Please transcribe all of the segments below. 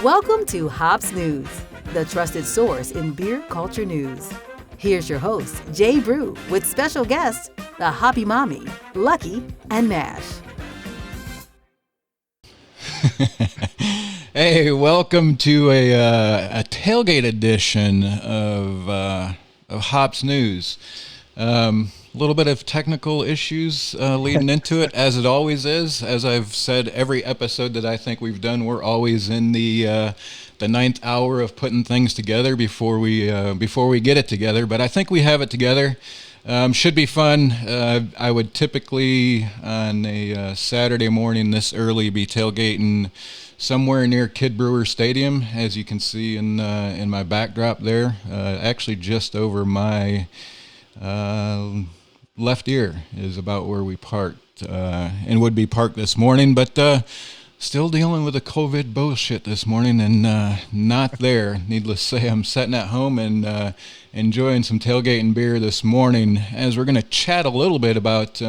Welcome to Hops News, the trusted source in beer culture news. Here's your host, Jay Brew, with special guests, the Hoppy Mommy, Lucky, and Nash. Hey, welcome to a tailgate edition of Hops News. A little bit of technical issues leading into it, as it always is. As I've said, every episode that I think we've done, we're always in the ninth hour of putting things together before we get it together. But I think we have it together. Should be fun. I would typically on a Saturday morning this early be tailgating somewhere near Kid Brewer Stadium, as you can see in my backdrop there. Actually, just over my left ear is about where we parked and would be parked this morning, but still dealing with the COVID bullshit this morning and not there. Needless to say, I'm sitting at home and enjoying some tailgating beer this morning as we're going to chat a little bit about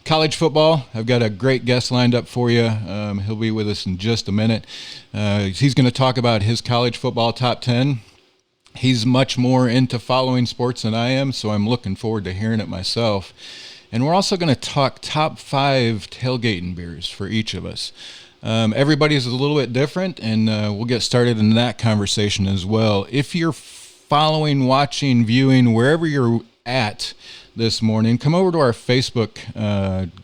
college football. I've got a great guest lined up for you. He'll be with us in just a minute. He's going to talk about his college football top 10. He's much more into following sports than I am, so I'm looking forward to hearing it myself. And we're also going to talk top 5 tailgating beers for each of us. Everybody's a little bit different, and we'll get started in that conversation as well. If you're following, watching, viewing, wherever you're at this morning, come over to our Facebook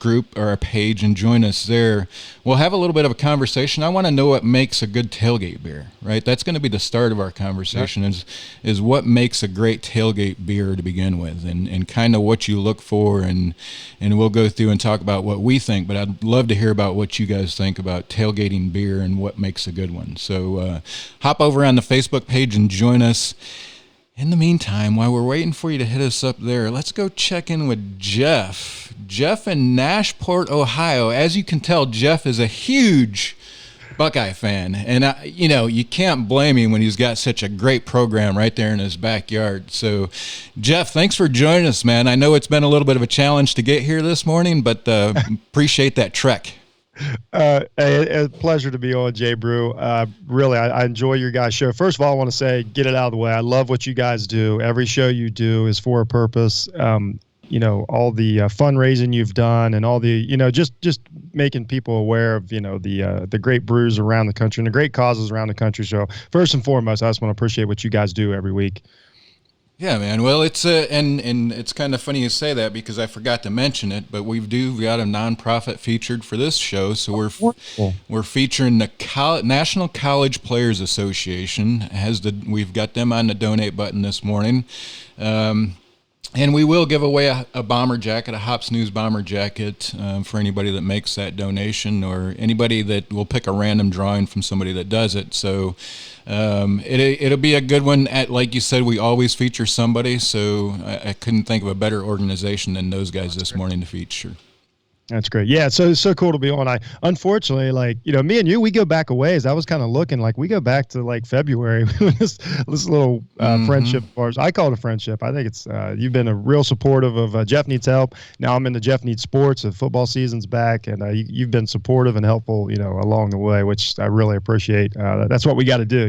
group or our page and join us there. We'll have a little bit of a conversation. I want to know what makes a good tailgate beer, right? That's going to be the start of our conversation, is what makes a great tailgate beer to begin with, and kind of what you look for, and we'll go through and talk about what we think, but I'd love to hear about what you guys think about tailgating beer and what makes a good one. So hop over on the Facebook page and join us. In the meantime, while we're waiting for you to hit us up there, let's go check in with Jeff. Jeff in Nashport, Ohio. As you can tell, Jeff is a huge Buckeye fan. And, you can't blame him when he's got such a great program right there in his backyard. So, Jeff, thanks for joining us, man. I know it's been a little bit of a challenge to get here this morning, but appreciate that trek. A pleasure to be on, Jay Brew. Really, I enjoy your guys' show. First of all, I want to say, get it out of the way. I love what you guys do. Every show you do is for a purpose. All the fundraising you've done, and all the, just making people aware of, the great brews around the country and the great causes around the country. So first and foremost, I just want to appreciate what you guys do every week. Yeah, man. Well, it's and it's kind of funny you say that because I forgot to mention it, but we got a nonprofit featured for this show, so Wonderful. we're featuring the National College Players Association. We've got them on the donate button this morning. And we will give away a bomber jacket, a Hops News bomber jacket, for anybody that makes that donation, or anybody that will pick a random drawing from somebody that does it. So it'll be a good one. Like you said, we always feature somebody, so I couldn't think of a better organization than those guys this morning to feature. That's great. Yeah, it's so cool to be on. Unfortunately, like, me and you, we go back a ways. I was kind of looking like we go back to like February. this little friendship of ours. I call it a friendship. I think it's you've been a real supportive of Jeff Needs Help. Now I'm into Jeff Needs Sports. The football season's back, and you've been supportive and helpful, along the way, which I really appreciate. That's what we got to do,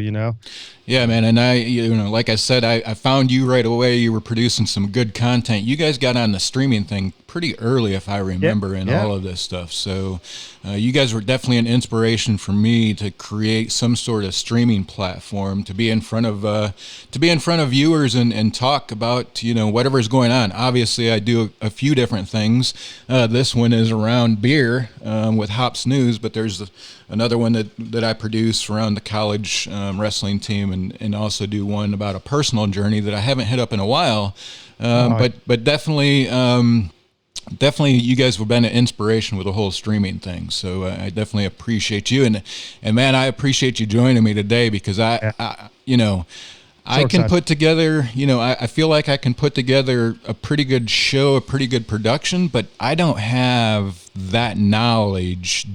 Yeah, man, and like I said, I found you right away. You were producing some good content. You guys got on the streaming thing pretty early, if I remember, all of this stuff. So you guys were definitely an inspiration for me to create some sort of streaming platform to be in front of viewers and talk about whatever's going on. Obviously, I do a few different things. This one is around beer with Hops News, but there's another one that I produce around the college wrestling team, and also do one about a personal journey that I haven't hit up in a while. But definitely you guys have been an inspiration with the whole streaming thing. So I definitely appreciate you, and man, I appreciate you joining me today because I can put together, I feel like I can put together a pretty good show, a pretty good production, but I don't have that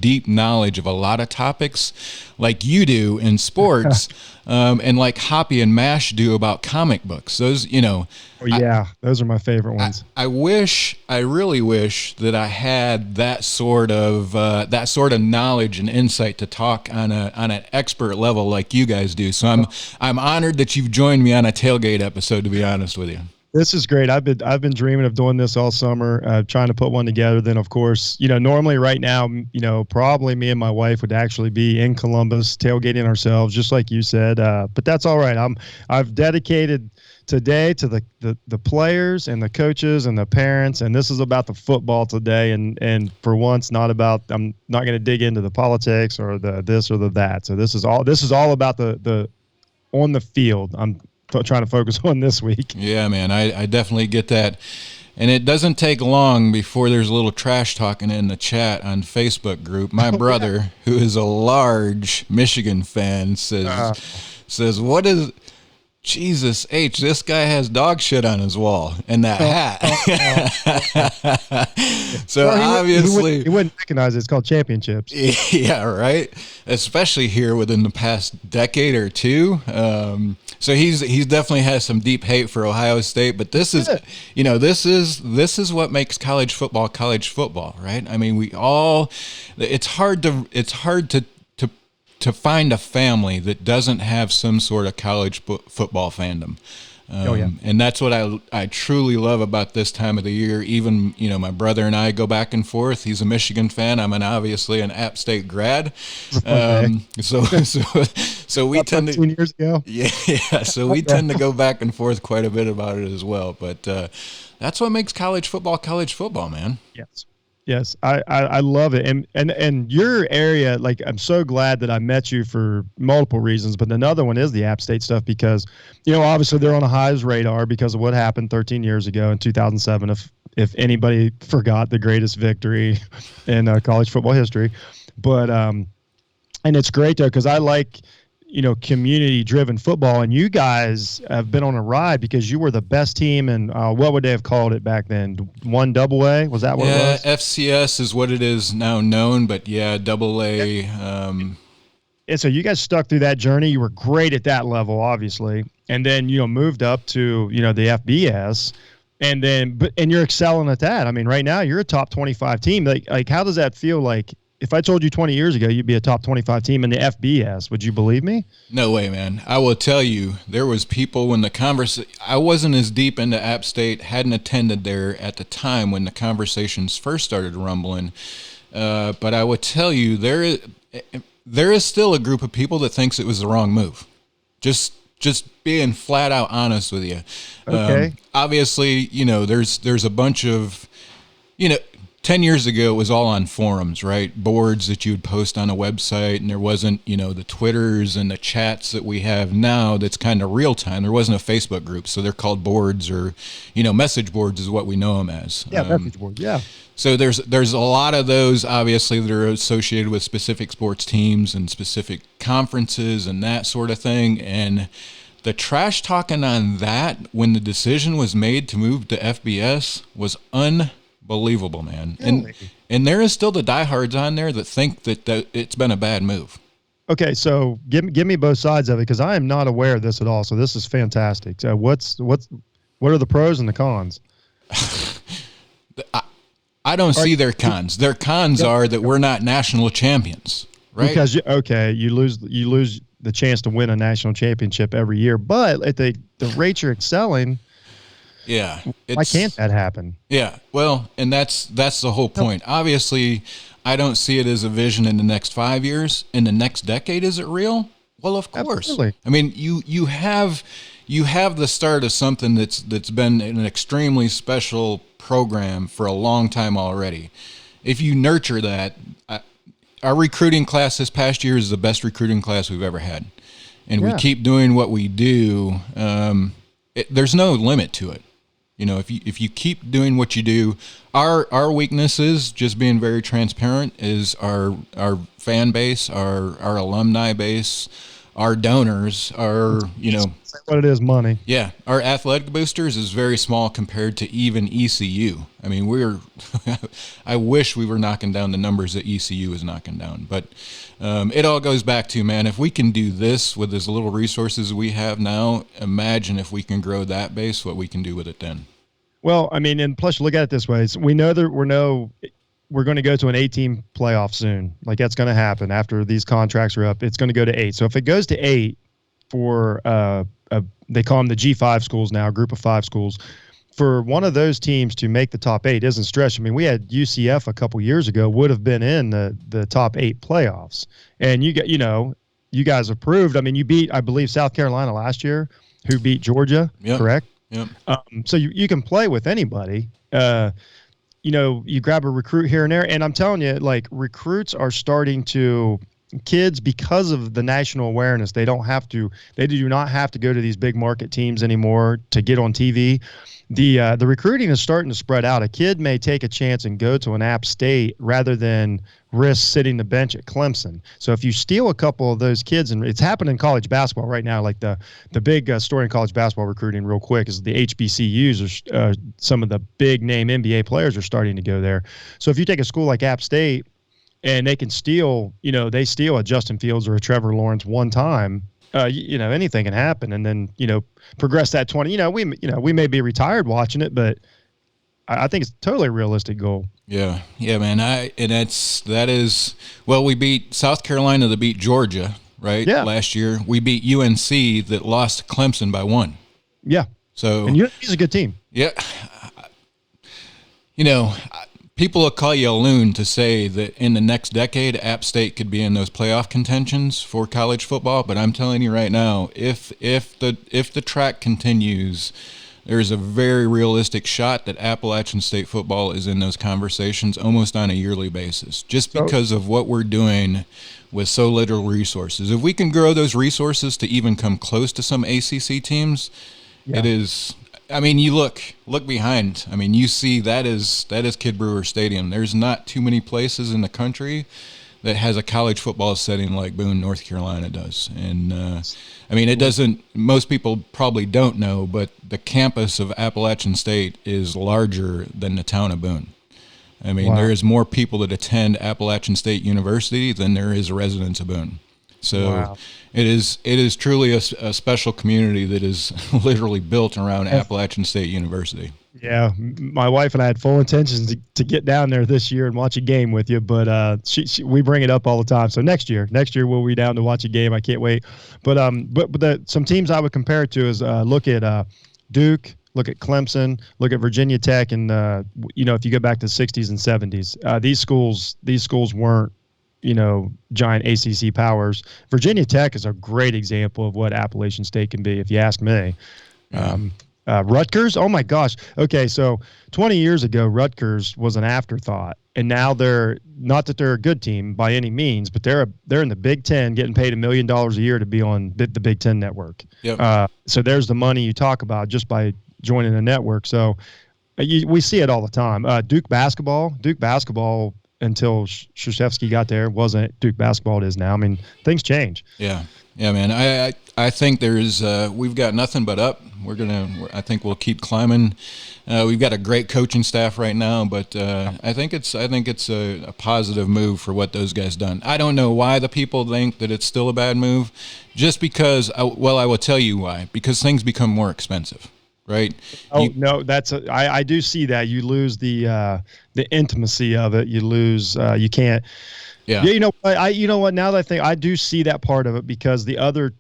deep knowledge of a lot of topics like you do in sports, and like Hoppy and Mash do about comic books. Those, those are my favorite ones. I really wish that I had that sort of knowledge and insight to talk on an expert level like you guys do. So I'm honored that you've joined me on a Tailgate episode, to be honest with you. This is great. I've been dreaming of doing this all summer, trying to put one together. Then, of course, normally right now, probably me and my wife would actually be in Columbus tailgating ourselves, just like you said. But that's all right. I've dedicated today to the players and the coaches and the parents, and this is about the football today. And for once, I'm not going to dig into the politics or the this or the that. So this is all about the on the field. I'm trying to focus on this week. Yeah, man, I definitely get that. And it doesn't take long before there's a little trash talking in the chat on Facebook group. My brother, who is a large Michigan fan, says, what is... Jesus H, this guy has dog shit on his wall and that hat. So obviously he wouldn't recognize it. It's called championships. Yeah, right. Especially here within the past decade or two. So he's definitely has some deep hate for Ohio State, but this is what makes college football, right? I mean, it's hard to find a family that doesn't have some sort of college football fandom. And that's what I truly love about this time of the year. Even, my brother and I go back and forth. He's a Michigan fan. I'm obviously an App State grad. So we tend to 15 years ago. Yeah. So we tend to go back and forth quite a bit about it as well. But that's what makes college football, man. Yes, I love it, and your area, like, I'm so glad that I met you for multiple reasons, but another one is the App State stuff because, obviously they're on a highs radar because of what happened 13 years ago in 2007. If anybody forgot the greatest victory in college football history, but and it's great though because I like community-driven football, and you guys have been on a ride because you were the best team in what would they have called it back then? 1AA? Was that what it was? FCS is what it is now known, but yeah, AA. And so you guys stuck through that journey. You were great at that level, obviously, and then moved up to the FBS, and then and you're excelling at that. I mean, right now you're a top 25 team. Like how does that feel like? If I told you 20 years ago you'd be a top 25 team in the FBS, would you believe me? No way, man. I will tell you, there was people when I wasn't as deep into App State, hadn't attended there at the time when the conversations first started rumbling. But I would tell you, there is still a group of people that thinks it was the wrong move. Just just being flat out honest with you. Okay. Obviously, there's a bunch of, 10 years ago, it was all on forums, right? Boards that you would post on a website, and there wasn't, the Twitters and the chats that we have now that's kind of real time. There wasn't a Facebook group, so they're called boards, or, message boards is what we know them as. Yeah, message board, yeah. So there's a lot of those, obviously, that are associated with specific sports teams and specific conferences and that sort of thing. And the trash talking on that when the decision was made to move to FBS was unbelievable, man. Really? And there is still the diehards on there that think that it's been a bad move. Okay, so give me both sides of it, because I am not aware of this at all. So this is fantastic. So what are the pros and the cons? I don't see their cons. Their cons are that we're not national champions, right? Because you lose the chance to win a national championship every year, but at the rate you're excelling, yeah, why can't that happen? Yeah, well, and that's the whole point. Obviously, I don't see it as a vision in the next 5 years. In the next decade, is it real? Well, of course. Absolutely. I mean, you have the start of something that's been an extremely special program for a long time already. If you nurture that, our recruiting class this past year is the best recruiting class we've ever had, and we keep doing what we do. There's no limit to it. If you keep doing what you do, our weaknesses, just being very transparent, is our fan base, our alumni base, our donors, What it is, money. Yeah, our athletic boosters is very small compared to even ECU. I mean, I wish we were knocking down the numbers that ECU is knocking down. But it all goes back to, man, if we can do this with as little resources we have now, imagine if we can grow that base, what we can do with it then. Well, I mean, and plus, look at it this way. We know that we're going to go to an 8-team playoff soon. Like, that's going to happen after these contracts are up. It's going to go to 8. So if it goes to 8 for they call them the G5 schools now, a group of 5 schools, for one of those teams to make the top 8 isn't stretch. I mean, we had UCF a couple years ago would have been in the top 8 playoffs, and you guys have proved. I mean, you beat, I believe, South Carolina last year, who beat Georgia, correct? Yep. So you can play with anybody. You grab a recruit here and there, and I'm telling you, like, recruits are starting to. Kids, because of the national awareness, they do not have to go to these big market teams anymore to get on TV. The recruiting is starting to spread out. A kid may take a chance and go to an App State rather than risk sitting the bench at Clemson. So if you steal a couple of those kids, and it's happening in college basketball right now, like the big story in college basketball recruiting real quick is the HBCUs are some of the big name NBA players are starting to go there. So if you take a school like App State, and they can steal, they steal a Justin Fields or a Trevor Lawrence one time, anything can happen. And then, progress that 20, we may be retired watching it, but I think it's a totally realistic goal. Yeah, man. We beat South Carolina that beat Georgia, right? Yeah. Last year. We beat UNC that lost Clemson by 1. Yeah. So, and UNC's a good team. Yeah. People will call you a loon to say that in the next decade, App State could be in those playoff contentions for college football. But I'm telling you right now, if the track continues, there's a very realistic shot that Appalachian State football is in those conversations almost on a yearly basis, just because of what we're doing with so little resources. If we can grow those resources to even come close to some ACC teams, it is. I mean, you look behind. I mean, you see that is Kid Brewer Stadium. There's not too many places in the country that has a college football setting like Boone, North Carolina does. And it doesn't. Most people probably don't know, but the campus of Appalachian State is larger than the town of Boone. I mean, There is more people that attend Appalachian State University than there is residents of Boone. So it is truly a special community that is literally built around Appalachian State University. Yeah, my wife and I had full intentions to get down there this year and watch a game with you, but we bring it up all the time. So next year we'll be down to watch a game. I can't wait. But some teams I would compare it to is look at Duke, look at Clemson, look at Virginia Tech, and if you go back to the 60s and 70s, these schools weren't giant ACC powers. Virginia Tech is a great example of what Appalachian State can be, if you ask me. Yeah. Rutgers, oh my gosh. Okay, so 20 years ago, Rutgers was an afterthought, and now they're not that they're a good team by any means, but they're in the Big Ten, getting paid $1 million a year to be on the Big Ten network. Yep. So there's the money you talk about just by joining a network. So we see it all the time. Duke basketball until Krzyzewski got there wasn't Duke basketball it is now. I mean, things change. Yeah, man. I think there's we've got nothing but up. I think we'll keep climbing. We've got a great coaching staff right now, but I think it's a positive move for what those guys done. I don't know why the people think that it's still a bad move, just because. I will tell you why. Because things become more expensive. Right. No, I do see that. You lose the intimacy of it. You lose. You can't. Yeah. You know what? Now that I think, I do see that part of it, because the other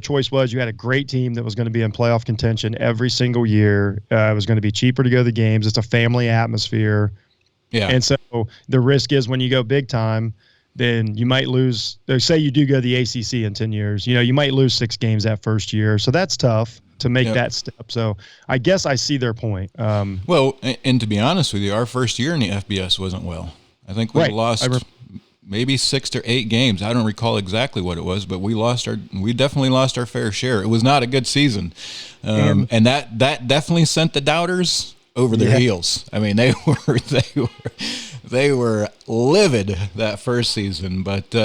choice was you had a great team that was going to be in playoff contention every single year. It was going to be cheaper to go to the games. It's a family atmosphere. Yeah. And so the risk is when you go big time, then you might lose. Say you do go to the ACC in 10 years. You might lose 6 games that first year. So that's tough to make that step. So I guess I see their point. Well, and to be honest with you, our first year in the FBS wasn't well. I think we lost maybe 6 to 8 games. I don't recall exactly what it was, but we definitely lost our fair share. It was not a good season. And that definitely sent the doubters over their heels. I mean, they were livid that first season, but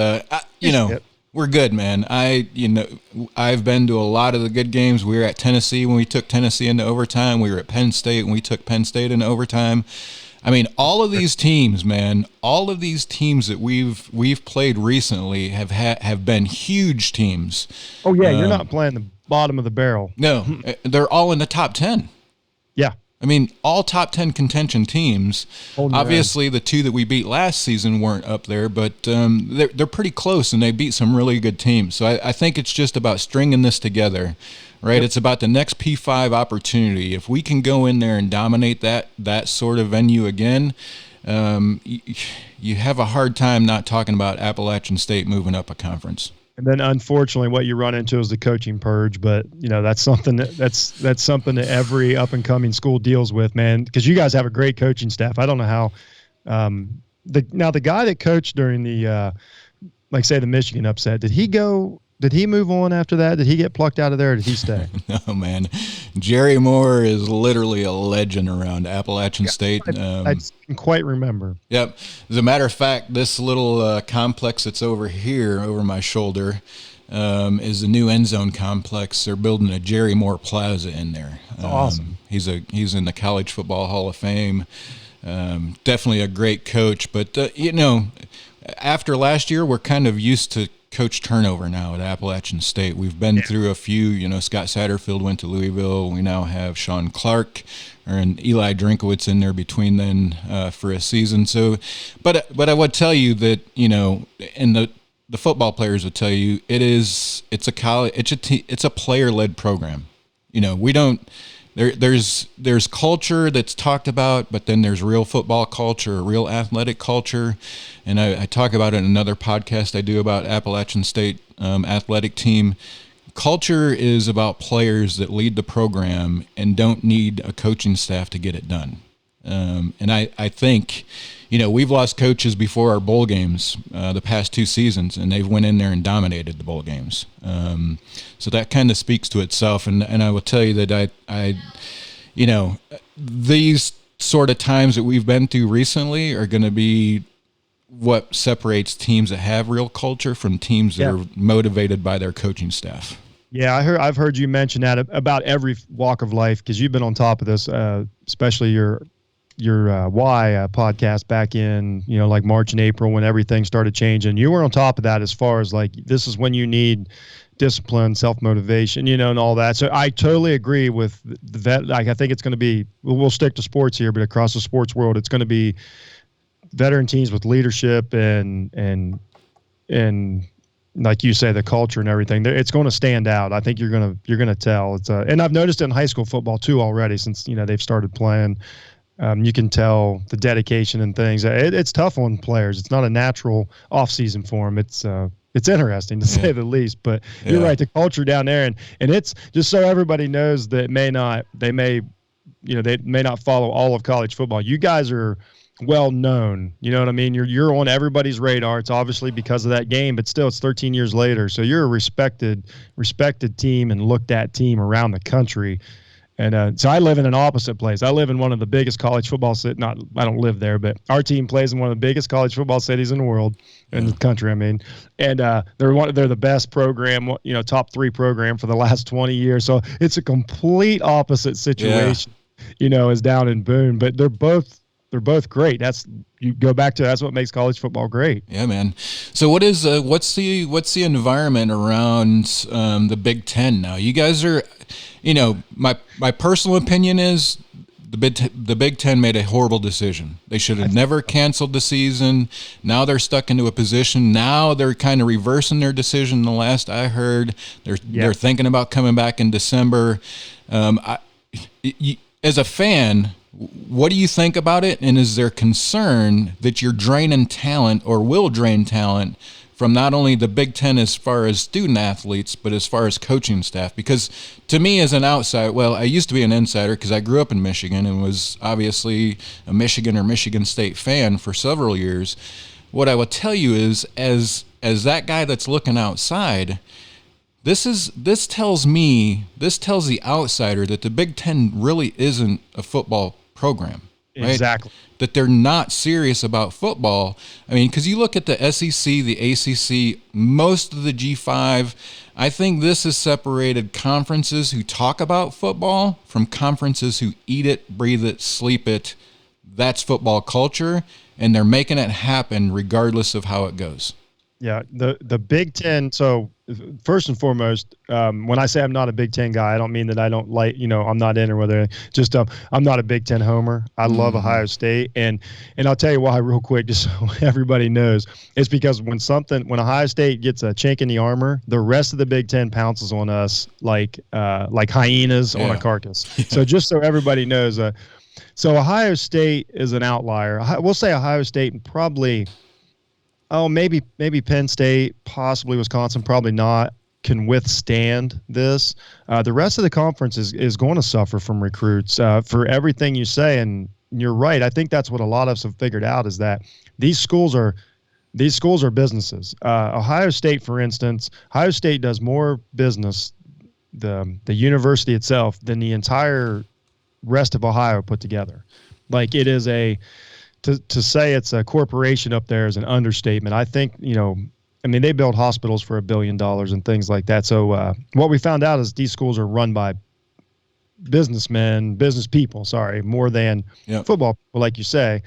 we're good, man. I've been to a lot of the good games. We were at Tennessee when we took Tennessee into overtime. We were at Penn State when we took Penn State into overtime. I mean, all of these teams, man, all of these teams that we've played recently have been huge teams. Oh yeah, you're not playing the bottom of the barrel. No, they're all in the top 10. Yeah. I mean, all top 10 contention teams. Obviously, the 2 that we beat last season weren't up there, but they're pretty close, and they beat some really good teams. So I think it's just about stringing this together, right? Yep. It's about the next P5 opportunity. If we can go in there and dominate that sort of venue again, you have a hard time not talking about Appalachian State moving up a conference. And then, unfortunately, what you run into is the coaching purge. But that's something that's something that every up and coming school deals with, man. Because you guys have a great coaching staff. I don't know how. The guy that coached during the, the Michigan upset, did he go? Did he move on after that? Did he get plucked out of there, or did he stay? No, man. Jerry Moore is literally a legend around Appalachian State. I can quite remember. Yep. As a matter of fact, this little complex that's over here, over my shoulder, is the new end zone complex. They're building a Jerry Moore Plaza in there. That's awesome. He's in the College Football Hall of Fame. Definitely a great coach. But, after last year, we're kind of used to coach turnover now at Appalachian State. We've been through a few. Scott Satterfield went to Louisville. We now have Sean Clark and Eli Drinkowitz in there between then for a season. So, but I would tell you that and the football players would tell you it's a player-led program. We don't. There's culture that's talked about, but then there's real football culture, real athletic culture, and I talk about it in another podcast I do about Appalachian State athletic team. Culture is about players that lead the program and don't need a coaching staff to get it done. And I think, we've lost coaches before our bowl games the past 2 seasons, and they've went in there and dominated the bowl games. So that kind of speaks to itself. And I will tell you that these sort of times that we've been through recently are going to be what separates teams that have real culture from teams that are motivated by their coaching staff. Yeah, I've heard you mention that about every walk of life, because you've been on top of this, especially your podcast back in March and April when everything started changing. You were on top of that as far as this is when you need discipline, self-motivation, and all that. So I totally agree with that. I think it's going to be, we'll stick to sports here, but across the sports world, it's going to be veteran teams with leadership and like you say, the culture and everything. It's going to stand out. I think you're going to tell. And I've noticed it in high school football too already, since they've started playing. You can tell the dedication and things. It's tough on players. It's not a natural off-season for them. It's interesting to say the least. But you're right. The culture down there, and it's just so everybody knows that they may not follow all of college football. You guys are well known. You know what I mean? You're on everybody's radar. It's obviously because of that game, but still, it's 13 years later. So you're a respected team and looked at team around the country. And so I live in an opposite place. I live in one of the biggest college football cities. I don't live there, but our team plays in one of the biggest college football cities in the world, in the country. I mean, and they're the best program, top 3 program for the last 20 years. So it's a complete opposite situation, as down in Boone. But they're both great. That's what makes college football great. Yeah, man. So what's the environment around the Big Ten now? You guys are, my personal opinion is the Big Ten made a horrible decision. They should have never canceled the season. Now they're stuck into a position. Now they're kind of reversing their decision. The last I heard, they're thinking about coming back in December. As a fan, what do you think about it? And is there concern that you're draining talent or will drain talent from not only the Big Ten as far as student athletes, but as far as coaching staff? Because to me as an outsider, well, I used to be an insider because I grew up in Michigan and was obviously a Michigan or Michigan State fan for several years. What I will tell you is, as that guy that's looking outside, this tells the outsider that the Big Ten really isn't a football program. Right? Exactly. That they're not serious about football. I mean, because you look at the SEC, the ACC, most of the G5, I think this has separated conferences who talk about football from conferences who eat it, breathe it, sleep it. That's football culture, and they're making it happen regardless of how it goes. Yeah, the Big Ten. So first and foremost, when I say I'm not a Big Ten guy, I don't mean that I don't like, I'm not in or whether just I'm not a Big Ten homer. I love Ohio State, and I'll tell you why real quick, just so everybody knows. It's because when Ohio State gets a chink in the armor, the rest of the Big Ten pounces on us like hyenas on a carcass. So just so everybody knows, so Ohio State is an outlier. We'll say Ohio State and probably. Oh, maybe Penn State, possibly Wisconsin, probably not, can withstand this. The rest of the conference is going to suffer from recruits for everything you say, and you're right. I think that's what a lot of us have figured out is that these schools are businesses. Ohio State, for instance, Ohio State does more business, the university itself, than the entire rest of Ohio put together. Like it is To say it's a corporation up there is an understatement. I think, they build hospitals for $1 billion and things like that. So what we found out is these schools are run by business people, more than football people, like you say.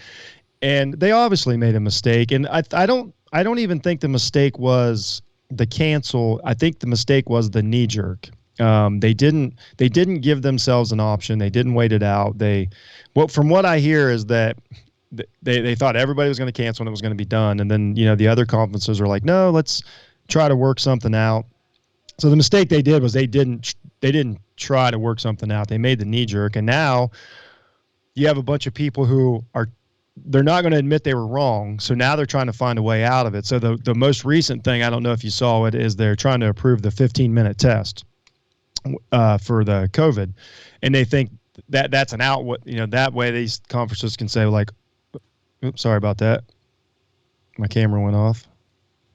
And they obviously made a mistake. And I don't even think the mistake was the cancel. I think the mistake was the knee jerk. They didn't give themselves an option. They didn't wait it out. From what I hear is that they thought everybody was going to cancel and it was going to be done. And then, the other conferences were like, no, let's try to work something out. So the mistake they did was they didn't try to work something out. They made the knee jerk. And now you have a bunch of people who they're not going to admit they were wrong. So now they're trying to find a way out of it. So the most recent thing, I don't know if you saw it, is they're trying to approve the 15-minute test for the COVID. And they think that's an out, that way these conferences can say like, oops, sorry about that. My camera went off.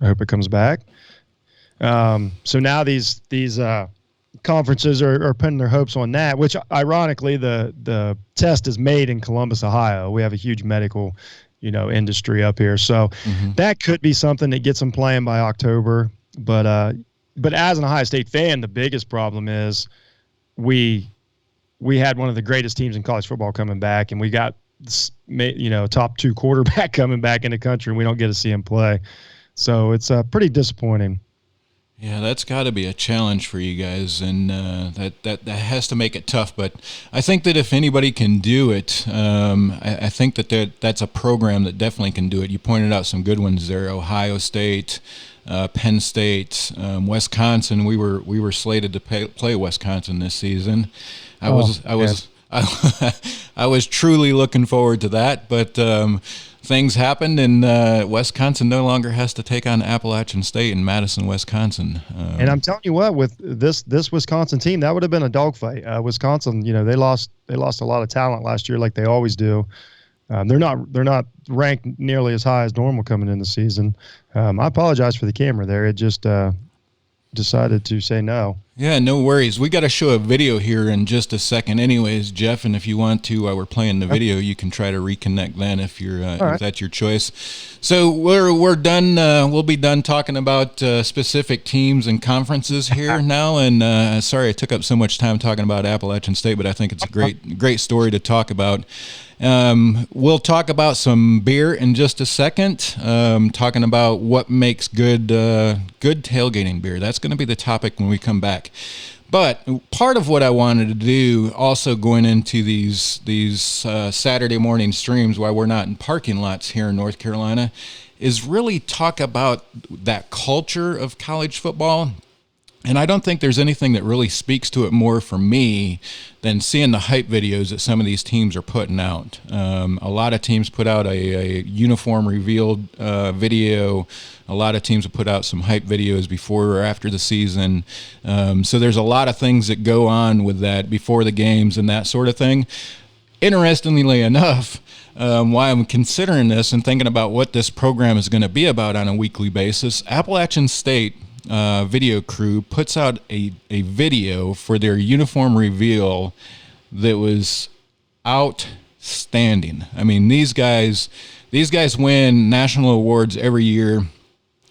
I hope it comes back. So now these conferences are putting their hopes on that, which ironically the test is made in Columbus, Ohio. We have a huge medical, industry up here. So that could be something that gets them playing by October. But as an Ohio State fan, the biggest problem is we had one of the greatest teams in college football coming back, and we got top 2 quarterback coming back in the country, and we don't get to see him play. So it's pretty disappointing. Yeah, that's got to be a challenge for you guys, and that has to make it tough. But I think that if anybody can do it, I think that's a program that definitely can do it. You pointed out some good ones there: Ohio State, Penn State, Wisconsin. We were slated to play Wisconsin this season. I I was truly looking forward to that, but things happened, and Wisconsin no longer has to take on Appalachian State in Madison, Wisconsin. And I'm telling you what, with this Wisconsin team, that would have been a dogfight. Wisconsin, they lost a lot of talent last year, like they always do. They're not ranked nearly as high as normal coming in the season. I apologize for the camera there. It just decided to say no. Yeah, no worries. We got to show a video here in just a second anyways, Jeff, and if you want to, while we're playing the video, you can try to reconnect then if if that's your choice. So we're done. We'll be done talking about specific teams and conferences here now, and sorry I took up so much time talking about Appalachian State, but I think it's a great story to talk about. We'll talk about some beer in just a second, talking about what makes good tailgating beer. That's going to be the topic when we come back. But part of what I wanted to do, also going into these Saturday morning streams while we're not in parking lots here in North Carolina, is really talk about that culture of college football. And I don't think there's anything that really speaks to it more for me than seeing the hype videos that some of these teams are putting out. A lot of teams put out a uniform revealed video. A lot of teams have put out some hype videos before or after the season. So there's a lot of things that go on with that before the games and that sort of thing. Interestingly enough, why I'm considering this and thinking about what this program is going to be about on a weekly basis, Appalachian State video crew puts out a video for their uniform reveal that was outstanding. I mean, these guys win national awards every year.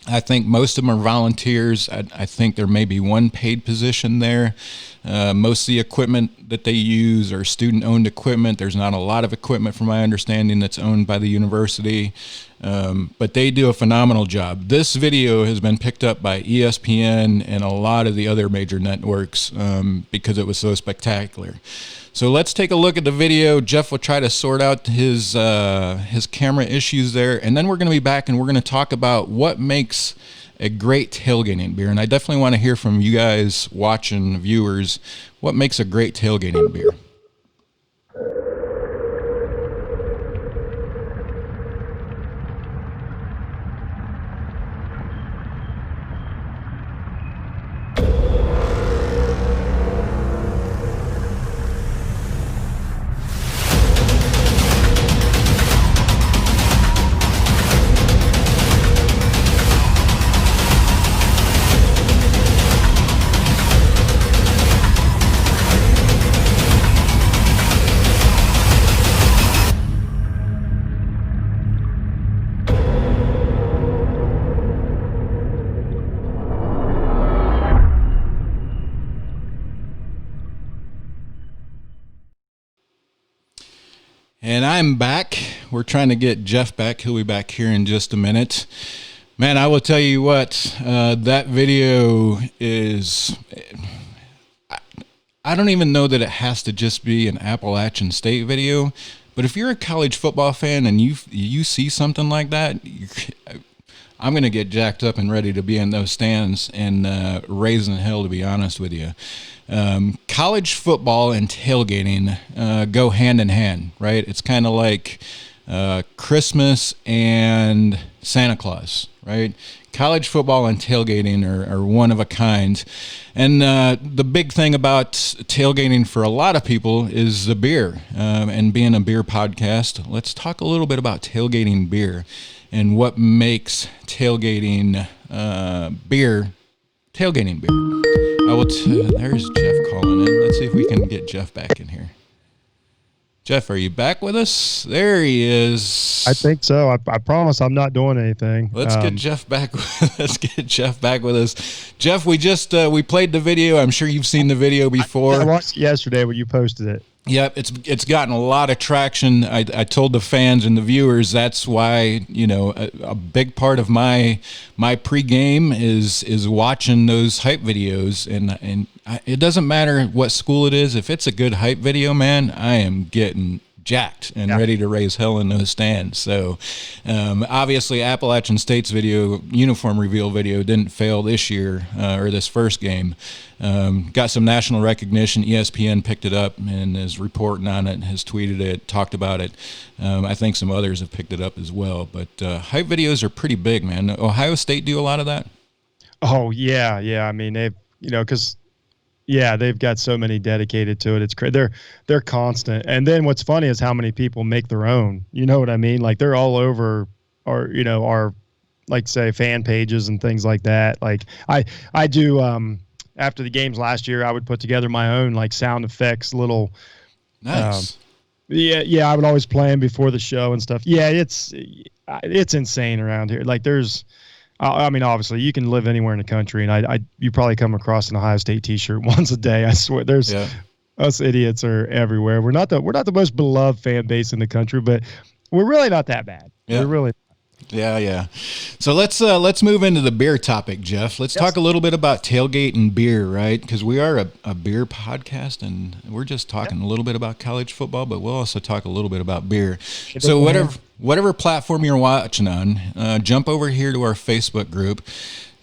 I think most of them are volunteers. I think there may be one paid position there. Most of the equipment that they use are student-owned equipment. There's not a lot of equipment, from my understanding, that's owned by the university. But they do a phenomenal job. This video has been picked up by ESPN and a lot of the other major networks because it was so spectacular. So let's take a look at the video. Jeff will try to sort out his camera issues there, and then we're going to be back and we're going to talk about what makes a great tailgating beer. And I definitely want to hear from you guys watching, viewers, what makes a great tailgating beer. And I'm back. We're trying to get Jeff back. He'll be back here in just a minute. Man, I will tell you what, that video is, I don't even know that it has to just be an Appalachian State video, but if you're a college football fan and you see something like that, I'm going to get jacked up and ready to be in those stands and raising hell, to be honest with you. College football and tailgating go hand in hand, right? It's kind of like Christmas and Santa Claus, right? College football and tailgating are one of a kind. And the big thing about tailgating for a lot of people is the beer. And being a beer podcast, let's talk a little bit about tailgating beer and what makes tailgating beer tailgating beer. There's Jeff calling in. Let's see if we can get Jeff back in here. Jeff, are you back with us? There he is. I think so. I promise I'm not doing anything. Let's get Jeff back. Let's get Jeff back with us. Jeff, we just we played the video. I'm sure you've seen the video before. I watched it yesterday when you posted it. Yep, it's gotten a lot of traction. I told the fans and the viewers that's why, you know, a big part of my pregame is watching those hype videos, and it doesn't matter what school it is. If it's a good hype video, man, I am getting jacked and ready to raise hell in those stands. So obviously Appalachian State's uniform reveal video didn't fail this year or this first game. Got some national recognition. ESPN picked it up and is reporting on it, has tweeted it, talked about it. I think some others have picked it up as well. But hype videos are pretty big, man. Ohio State do a lot of that? Oh, yeah. I mean, they've, because they've got so many dedicated to it. It's crazy. They're constant. And then what's funny is how many people make their own. You know what I mean? Like they're all over our like say fan pages and things like that. Like I do after the games last year, I would put together my own like sound effects little nice. I would always play them before the show and stuff. Yeah, it's insane around here. Like there's I mean, obviously, you can live anywhere in the country, and you probably come across an Ohio State T-shirt once a day. I swear, there's us idiots are everywhere. We're not the most beloved fan base in the country, but we're really not that bad. Yeah. We're really. Yeah. So let's move into the beer topic, Jeff. Let's talk a little bit about tailgate and beer, right? Because we are a beer podcast, and we're just talking a little bit about college football, but we'll also talk a little bit about beer. So whatever platform you're watching on, jump over here to our Facebook group.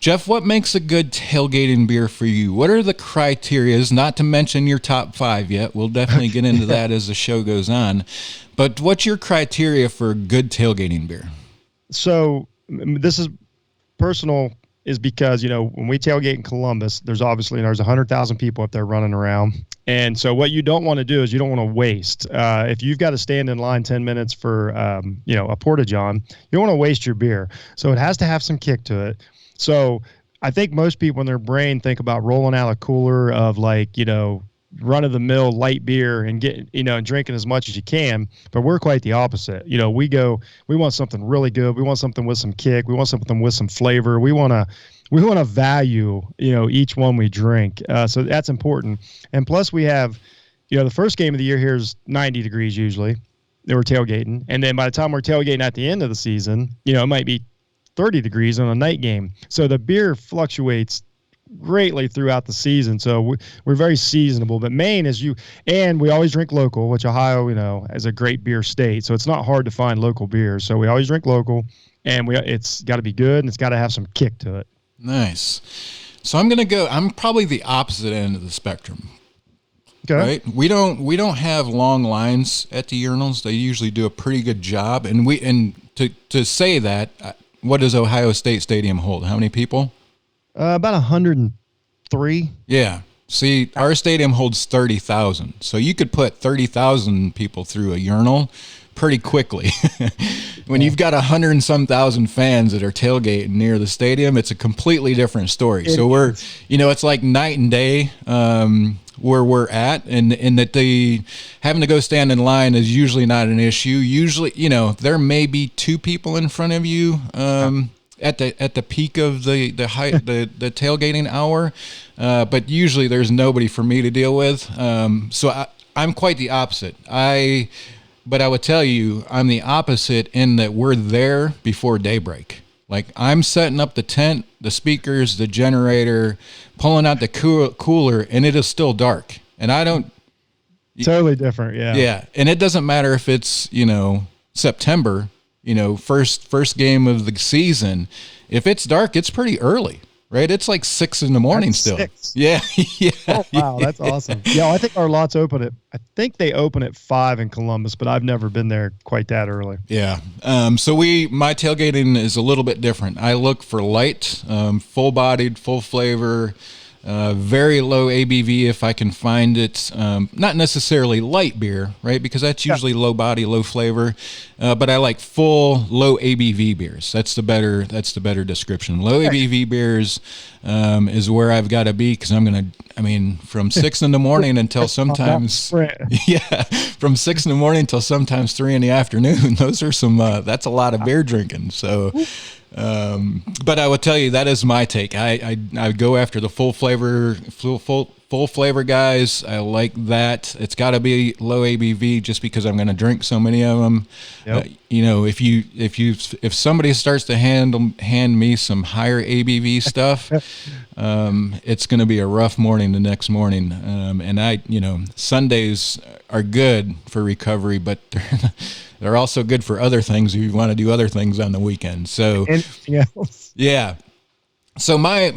Jeff, what makes a good tailgating beer for you? What are the criterias? Not to mention your top 5 yet. We'll definitely get into that as the show goes on. But what's your criteria for a good tailgating beer? So this is personal, is because, when we tailgate in Columbus, there's 100,000 people up there running around. And so what you don't want to do is you don't want to waste. If you've got to stand in line 10 minutes for, a Porta-John, you don't want to waste your beer. So it has to have some kick to it. So I think most people in their brain think about rolling out a cooler of run-of-the-mill light beer and and drinking as much as you can, but we're quite the opposite. We want something really good. We want something with some kick. We want something with some flavor. We want to value, each one we drink. So that's important. And plus we have, the first game of the year here is 90 degrees usually. We're tailgating. And then by the time we're tailgating at the end of the season, it might be 30 degrees on a night game. So the beer fluctuates greatly throughout the season, so we're very seasonable. But Maine and we always drink local, which Ohio, is a great beer state, so it's not hard to find local beers. So we always drink local, and it's got to be good and it's got to have some kick to it. Nice. So I'm probably the opposite end of the spectrum. Okay. Right? We don't have long lines at the urinals. They usually do a pretty good job, and to say that, what does Ohio State Stadium hold? How many people? About 103. Yeah. See, our stadium holds 30,000. So you could put 30,000 people through a urinal pretty quickly. When you've got 100 and some thousand fans that are tailgating near the stadium, it's a completely different story. So we're, it's like night and day where we're at, and that having to go stand in line is usually not an issue. Usually, there may be 2 people in front of you at the peak of the tailgating hour, but usually there's nobody for me to deal with. So I'm quite the opposite. But I would tell you, I'm the opposite in that we're there before daybreak. Like, I'm setting up the tent, the speakers, the generator, pulling out the cooler, and it is still dark. And I don't... Totally different, yeah. Yeah, and it doesn't matter if it's, September, first game of the season. If it's dark, it's pretty early, right? It's like 6 in the morning still. 6. Yeah. Oh, wow, that's awesome. Yeah, I think our lots I think they open at 5 in Columbus, but I've never been there quite that early. Yeah. So my tailgating is a little bit different. I look for light, full-bodied, full flavor, very low ABV if I can find it. Not necessarily light beer, right? Because that's usually low body, low flavor. But I like full low ABV beers. That's the better description. Low ABV beers is where I've got to be, because from 6 in the morning until sometimes from 6 in the morning until sometimes 3 in the afternoon. Those are that's a lot of beer drinking. So. But I would tell you, that is my take. I go after the full flavor guys. I like that. It's got to be low ABV, just because I'm going to drink so many of them. Yep. If somebody starts to hand me some higher ABV stuff, it's going to be a rough morning the next morning. And Sundays are good for recovery, but they're also good for other things if you want to do other things on the weekend. So anything else? Yeah. So my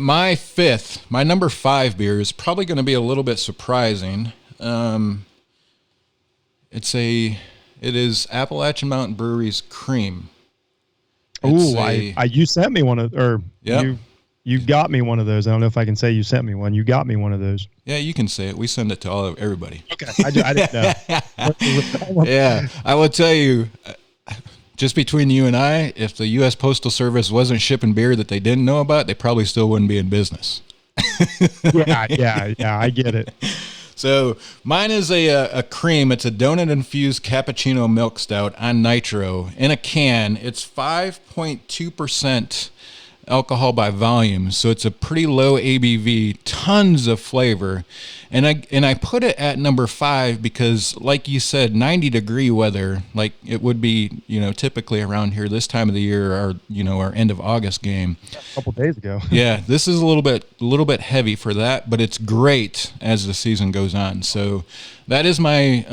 number 5 beer is probably going to be a little bit surprising. It is Appalachian Mountain Brewery's Cream. You sent me one of, or yep. you got me one of those. I don't know if I can say you sent me one. You got me one of those. Yeah, you can say it. We send it to everybody. Okay, I didn't know. Yeah, I will tell you, just between you and I, if the U.S. Postal Service wasn't shipping beer that they didn't know about, they probably still wouldn't be in business. Yeah, I get it. So mine is a cream. It's a donut-infused cappuccino milk stout on nitro in a can. It's 5.2% alcohol by volume, so it's a pretty low ABV, tons of flavor. And I put it at number 5 because, like you said, 90-degree weather, like it would be, typically around here this time of the year, our end of August game. A couple days ago. Yeah, this is a little bit heavy for that, but it's great as the season goes on. So that is my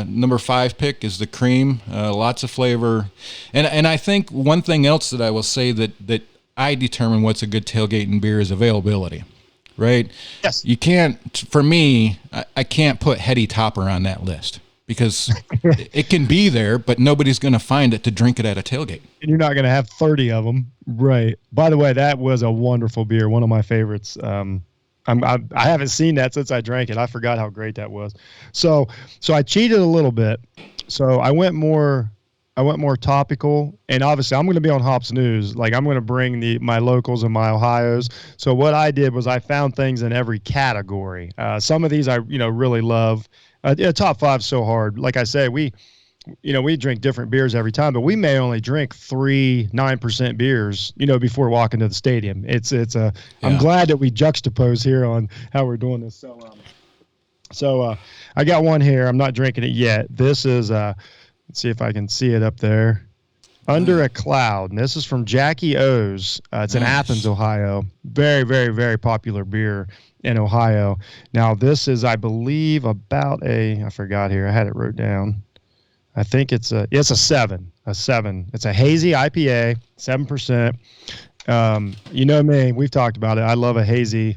number 5 pick is the cream, lots of flavor. And I think one thing else that I will say that I determine what's a good tailgating beer is availability, right? Yes. You can't, for me, I can't put Heady Topper on that list because it can be there, but nobody's going to find it to drink it at a tailgate. And you're not going to have 30 of them. Right. By the way, that was a wonderful beer. One of my favorites. I haven't seen that since I drank it. I forgot how great that was. So I cheated a little bit. So I went more topical, and obviously I'm going to be on Hops News. Like, I'm going to bring my locals and my Ohios. So what I did was I found things in every category. Some of these I really love. Top 5's so hard. Like I say, we drink different beers every time, but we may only drink 3 9% beers, before walking to the stadium. I'm glad that we juxtapose here on how we're doing this. So I got one here. I'm not drinking it yet. This is let's see if I can see it up there. Under a Cloud. And this is from Jackie O's. It's in Athens, Ohio. Very, very, very popular beer in Ohio. Now, this is, I believe, about I forgot here. I had it wrote down. I think it's a 7. A 7. It's a hazy IPA, 7%. You know me. We've talked about it. I love a hazy.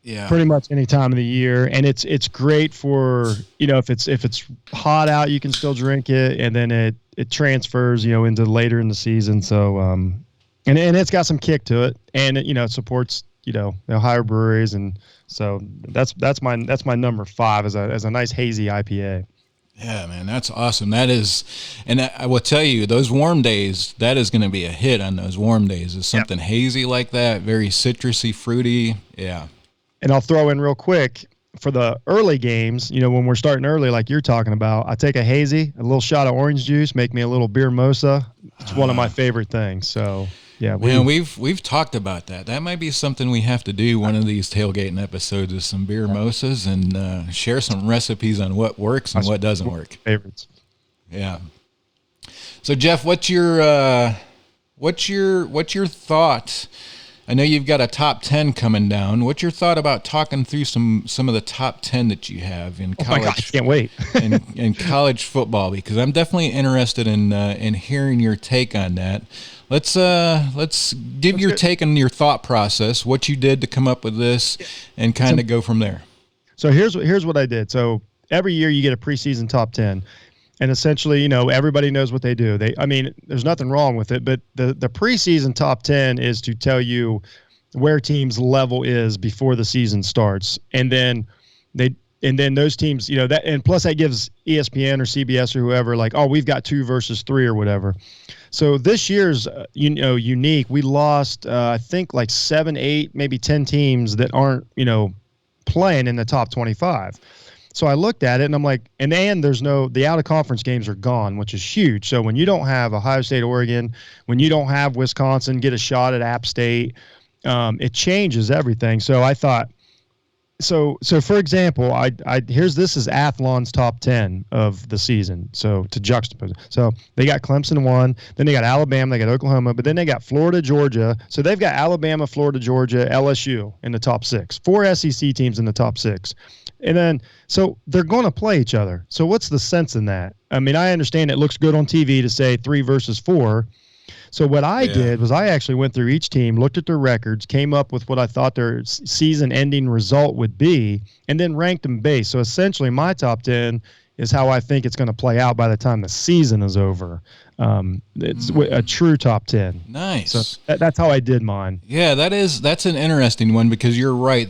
Yeah. Pretty much any time of the year, and it's great for if it's hot out, you can still drink it, and then it transfers into later in the season. So and it's got some kick to it, and it supports the Ohio breweries, and so that's my number 5 as a nice hazy IPA. Yeah, man, that's awesome. That is, and I will tell you, those warm days, that is going to be a hit on those warm days. Is something hazy like that, very citrusy, fruity. Yeah. And I'll throw in real quick for the early games, when we're starting early, like you're talking about, I take a hazy, a little shot of orange juice, make me a little beer mosa. It's one of my favorite things. So yeah, we've talked about that. That might be something we have to do one of these tailgating episodes is some beer mosas and share some recipes on what works and what doesn't work. Favorites. Yeah. So Jeff, what's your thought? I know you've got a top 10 coming down. What's your thought about talking through some of the top 10 that you have in college? Oh my God, I can't wait. in college football, because I'm definitely interested in hearing your take on that. Let's give your take on your thought process, what you did to come up with this, and kind of go from there. So here's what I did. So every year you get a preseason top 10. And essentially, everybody knows what they do. There's nothing wrong with it, but the preseason top 10 is to tell you where teams' level is before the season starts. And then those teams, that, and plus that gives ESPN or CBS or whoever we've got 2 versus 3 or whatever. So this year's, unique. We lost, I think 7, 8, maybe 10 teams that aren't, playing in the top 25. So I looked at it and I'm like, and there's the out of conference games are gone, which is huge. So when you don't have Ohio State, Oregon, when you don't have Wisconsin get a shot at App State, it changes everything. So I thought, So for example, this is Athlon's top 10 of the season. So to juxtapose, so they got Clemson 1, then they got Alabama, they got Oklahoma, but then they got Florida, Georgia. So they've got Alabama, Florida, Georgia, LSU in the top 6. 4 SEC teams in the top 6. And then so they're going to play each other. So what's the sense in that? I mean, I understand it looks good on TV to say 3 versus 4. So what I did was I actually went through each team, looked at their records, came up with what I thought their season-ending result would be, and then ranked them based. So essentially my top 10 is how I think it's going to play out by the time the season is over. It's a true top 10. Nice. So that's how I did mine. Yeah, that's an interesting one because you're right.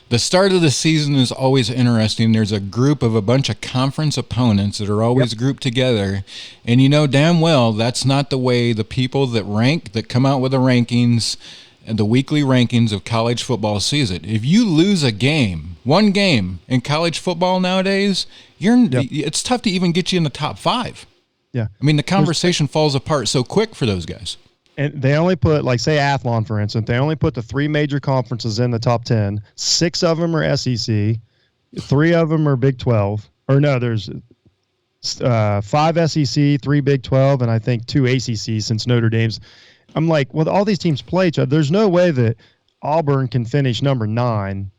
The start of the season is always interesting. There's a group of a bunch of conference opponents that are always grouped together. And you know damn well that's not the way the people that come out with the rankings and the weekly rankings of college football sees it. If you lose one game in college football nowadays, it's tough to even get you in the top 5. Yeah. I mean, the conversation falls apart so quick for those guys. And they only put, like, say, Athlon, for instance, they only put the 3 major conferences in the top 10. 6 of them are SEC. 3 of them are Big 12. Or no, there's 5 SEC, 3 Big 12, and I think 2 ACC since Notre Dame's. I'm like, well, all these teams play each other. There's no way that Auburn can finish number 9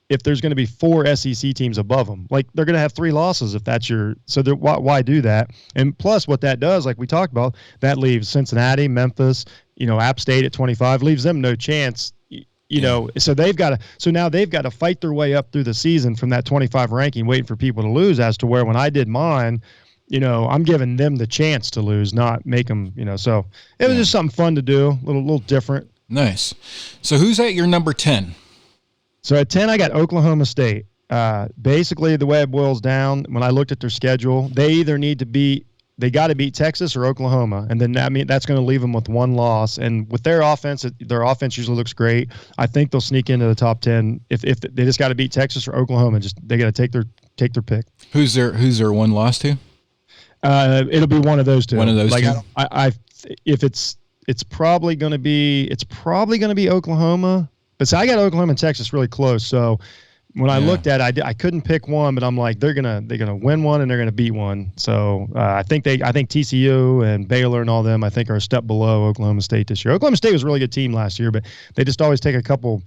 if there's going to be 4 SEC teams above them. Like, they're going to have 3 losses if that's so why do that? And plus what that does, like we talked about, that leaves Cincinnati, Memphis, App State at 25, leaves them no chance, so now they've got to fight their way up through the season from that 25 ranking, waiting for people to lose, as to where when I did mine, I'm giving them the chance to lose, not make them, so it was just something fun to do, a little different. Nice. So who's at your number 10? So at 10, I got Oklahoma State. Basically, the way it boils down, when I looked at their schedule, they got to beat Texas or Oklahoma, and then that's going to leave them with 1 loss. And with their offense usually looks great. I think they'll sneak into the top 10 if they just got to beat Texas or Oklahoma. They got to take their pick. Who's their 1 loss to? It'll be one of those 2. One of those 2. If it's probably going to be Oklahoma. But so I got Oklahoma and Texas really close. So when I looked at it, I couldn't pick one, but I'm like, they're gonna win one and they're gonna beat one. So I think TCU and Baylor and all them, I think, are a step below Oklahoma State this year. Oklahoma State was a really good team last year, but they just always take a couple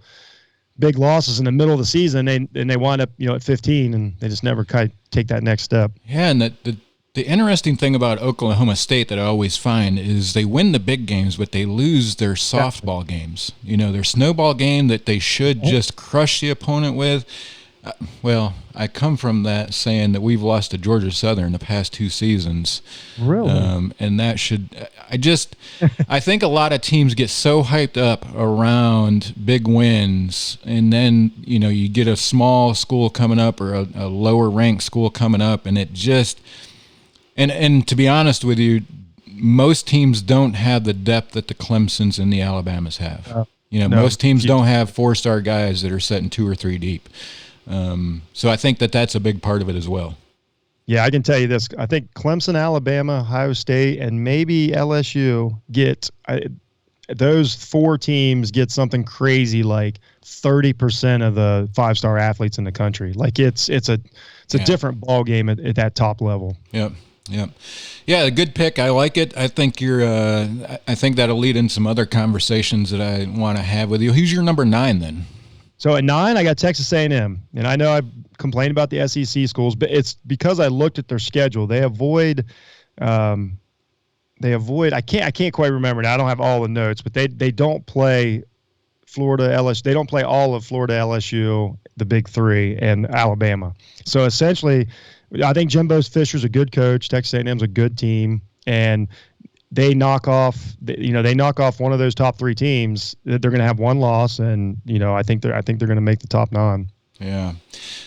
big losses in the middle of the season, and they wind up at 15, and they just never take that next step. Yeah, and the interesting thing about Oklahoma State that I always find is they win the big games, but they lose their softball games. Their snowball game that they should just crush the opponent with. Well, I come from that saying that we've lost to Georgia Southern the past 2 seasons. Really? And that I think a lot of teams get so hyped up around big wins, and then, you get a small school coming up or a lower ranked school coming up, and it just... And to be honest with you, most teams don't have the depth that the Clemsons and the Alabamas have. Most teams don't have 4-star guys that are sitting 2 or 3 deep. So I think that's a big part of it as well. Yeah, I can tell you this. I think Clemson, Alabama, Ohio State, and maybe LSU those 4 teams get something crazy like 30% of the 5-star athletes in the country. Like it's a different ball game at that top level. Yep. Yep. Yeah, a good pick. I like it. I think I think that'll lead in some other conversations that I want to have with you. Who's your number 9 then? So at 9, I got Texas A&M, and I know I complained about the SEC schools, but it's because I looked at their schedule. They avoid. I can't quite remember now. I don't have all the notes, but they don't play Florida, LSU. They don't play all of Florida, LSU, the Big 3, and Alabama. So essentially, I think Jimbo Fisher's a good coach. Texas A&M's a good team, and they knock off one of those top 3 teams. They're going to have 1 loss, and I think they're going to make the top 9. Yeah,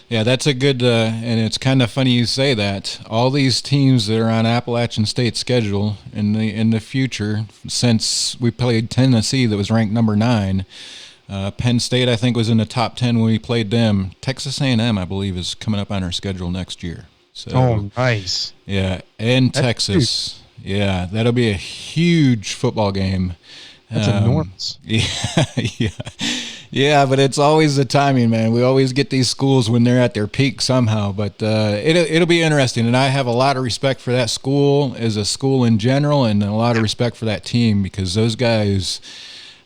that's a good. And it's kind of funny you say that. All these teams that are on Appalachian State's schedule in the future, since we played Tennessee, that was ranked number 9. Penn State, I think, was in the top 10 when we played them. Texas A&M, I believe, is coming up on our schedule next year. So, nice. Yeah, and That's Texas. Huge. Yeah, that'll be a huge football game. That's enormous. Yeah, yeah. Yeah, but it's always the timing, man. We always get these schools when they're at their peak somehow. But it'll be interesting, and I have a lot of respect for that school as a school in general, and a lot of respect for that team because those guys.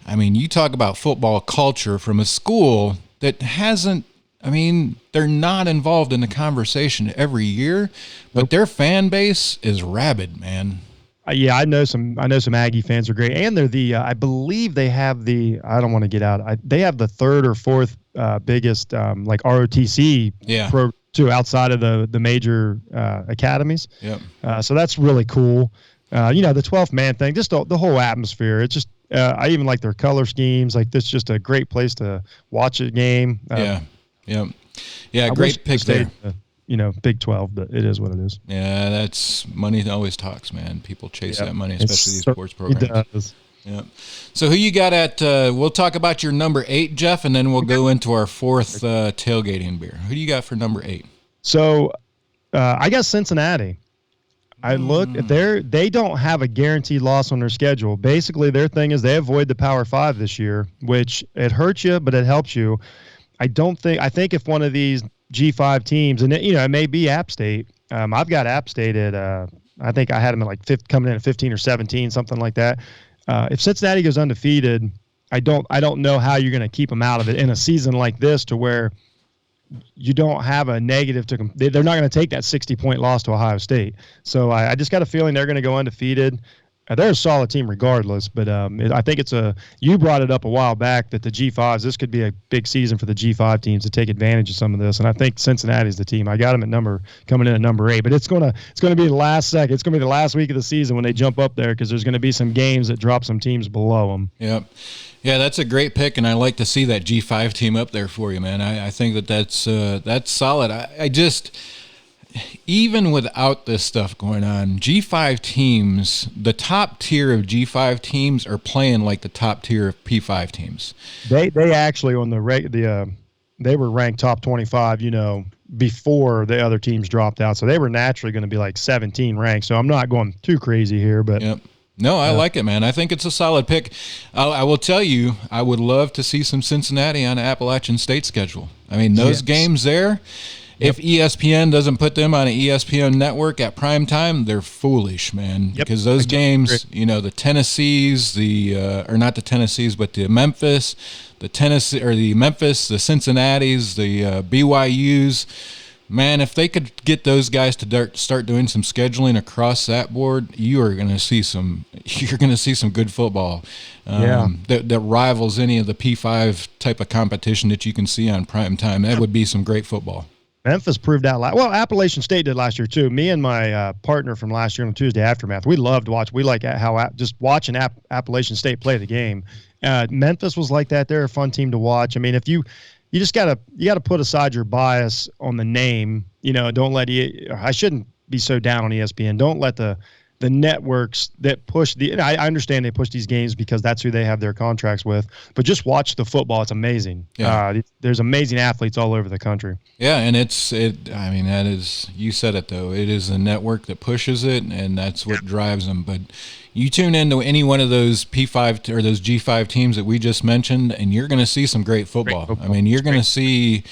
I mean, you talk about football culture from a school that hasn't. I mean, they're not involved in the conversation every year, but their fan base is rabid, man. Yeah, I know some Aggie fans are great, and they're I believe they have I don't want to get out. They have the third or fourth biggest like ROTC pro too outside of the major academies. Yep. So that's really cool. The 12th man thing, just the whole atmosphere. It's just I even like their color schemes. Like this, just a great place to watch a game. Yeah. Great pick there. Big 12, but it is what it is. Yeah, that's money always talks, man. People chase that money, especially these sports programs. Does. Yeah. So who you got at? We'll talk about your number 8, Jeff, and then we'll go into our 4th tailgating beer. Who do you got for number 8? So I got Cincinnati. I looked they don't have a guaranteed loss on their schedule. Basically, their thing is they avoid the Power 5 this year, which it hurts you, but it helps you. I think if one of these G5 teams, and it may be App State. I've got App State at I think I had them at like coming in at 15 or 17, something like that. If Cincinnati goes undefeated, I don't know how you're going to keep them out of it in a season like this to where you don't have a negative to – they're not going to take that 60-point loss to Ohio State. So I just got a feeling they're going to go undefeated. They're a solid team regardless, but I think you brought it up a while back that the G5s, this could be a big season for the G5 teams to take advantage of some of this, and I think Cincinnati's the team. I got them coming in at number 8, but it's gonna be the last second. It's gonna be the last week of the season when they jump up there because there's gonna be some games that drop some teams below them. Yep. Yeah, that's a great pick, and I like to see that G5 team up there for you, man. I think that's solid. I just – even without this stuff going on, G5 teams, the top tier of G5 teams are playing like the top tier of P5 teams. They actually on they were ranked top 25, before the other teams dropped out. So they were naturally going to be like 17 ranked. So I'm not going too crazy here, but yep. No, I like it, man. I think it's a solid pick. I will tell you, I would love to see some Cincinnati on Appalachian State schedule. I mean, those games there. If ESPN doesn't put them on an ESPN network at prime time, they're foolish, man. Because those games, the Tennessees, or not the Tennessees, but the Memphis, the Cincinnatis, the BYUs, man, if they could get those guys to start doing some scheduling across that board, you're going to see some good football that rivals any of the P5 type of competition that you can see on prime time. That would be some great football. Memphis proved out. Well, Appalachian State did last year too. Me and my partner from last year on Tuesday Aftermath, we loved watch. We like how just watching Appalachian State play the game. Memphis was like that. They're a fun team to watch. I mean, if you just gotta put aside your bias on the name. Don't let I shouldn't be so down on ESPN. Don't let the networks that push I understand they push these games because that's who they have their contracts with, but just watch the football. It's amazing. Yeah. There's amazing athletes all over the country. Yeah. And I mean, that is, you said it though, it is the network that pushes it, and that's what drives them. But you tune into any one of those P5 or those G5 teams that we just mentioned, and you're going to see some great football. I mean, you're going to see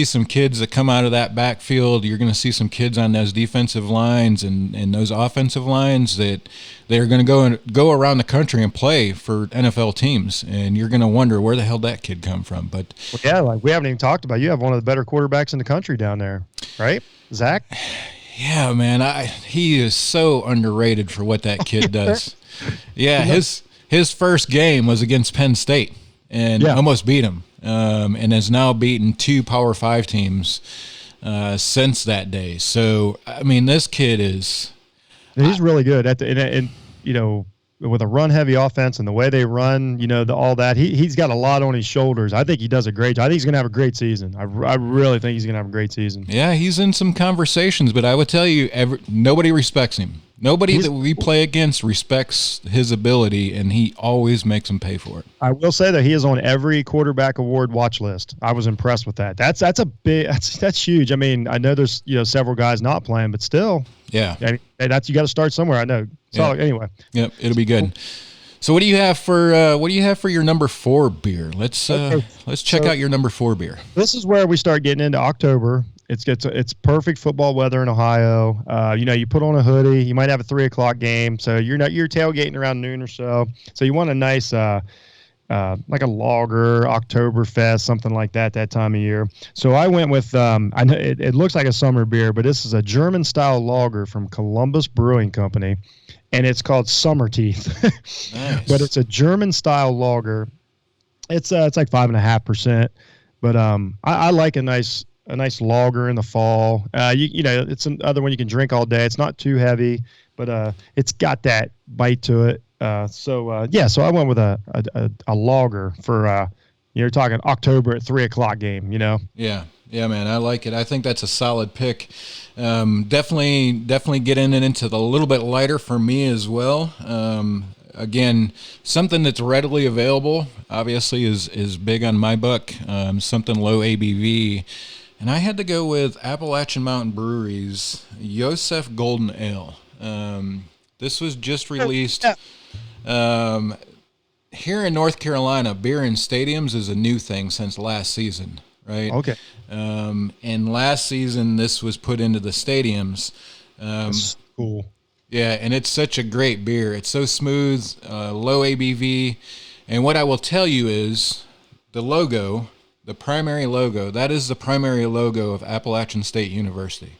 some kids that come out of that backfield. You're going to see some kids on those defensive lines and those offensive lines that they're going to go around the country and play for NFL teams. And you're going to wonder where the hell that kid come from. But like we haven't even talked about. You have one of the better quarterbacks in the country down there, right, Zach? Yeah, man. He is so underrated for what that kid does. Yeah, his first game was against Penn State and almost beat him. And has now beaten 2 Power 5 teams since that day. So, I mean, this kid is... He's really good with a run-heavy offense and the way they run, all that. He's got a lot on his shoulders. I think he does a great job. I think he's going to have a great season. I really think he's going to have a great season. Yeah, he's in some conversations, but I would tell you, nobody respects him. Nobody that we play against respects his ability, and he always makes them pay for it. I will say that he is on every quarterback award watch list. I was impressed with that. That's huge. I mean, I know there's several guys not playing, but still, yeah. You got to start somewhere. I know. So anyway, yep, it'll be good. So what do you have for your number 4 beer? Let's check out your number 4 beer. This is where we start getting into October. It's perfect football weather in Ohio. You put on a hoodie. You might have a 3:00 game, so you're tailgating around noon or so. So you want a nice like a lager, Oktoberfest, something like that time of year. So I went with I know it looks like a summer beer, but this is a German style lager from Columbus Brewing Company, and it's called Summer Teeth. Nice. But it's a German style lager. It's like 5.5%, but I like a nice lager in the fall. It's another one you can drink all day. It's not too heavy, but it's got that bite to it. So I went with a lager for you're talking October at 3:00 game. Yeah, man, I like it. I think that's a solid pick. Definitely getting it into the little bit lighter for me as well. Again, something that's readily available, obviously, is big on my buck. Something low ABV. And I had to go with Appalachian Mountain Brewery's Yosef Golden Ale. This was just released here in North Carolina. Beer in stadiums is a new thing since last season, right? Okay. And last season, this was put into the stadiums. That's cool. Yeah, and it's such a great beer. It's so smooth, low ABV. And what I will tell you is the logo, the primary logo, that is the primary logo of Appalachian State University.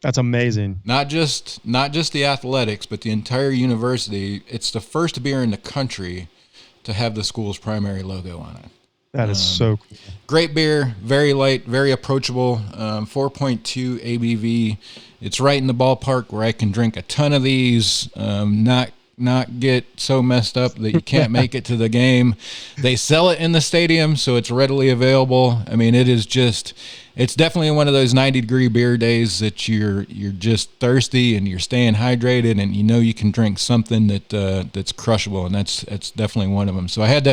That's amazing. Not just the athletics, but the entire university. It's the first beer in the country to have the school's primary logo on it. That is so cool. Great beer, very light, very approachable, 4.2 ABV. It's right in the ballpark where I can drink a ton of these, not get so messed up that you can't make it to the game. They sell it in the stadium, so it's readily available. I mean, it's definitely one of those 90-degree beer days that you're just thirsty and you're staying hydrated, and you can drink something that's crushable, and that's definitely one of them. So I had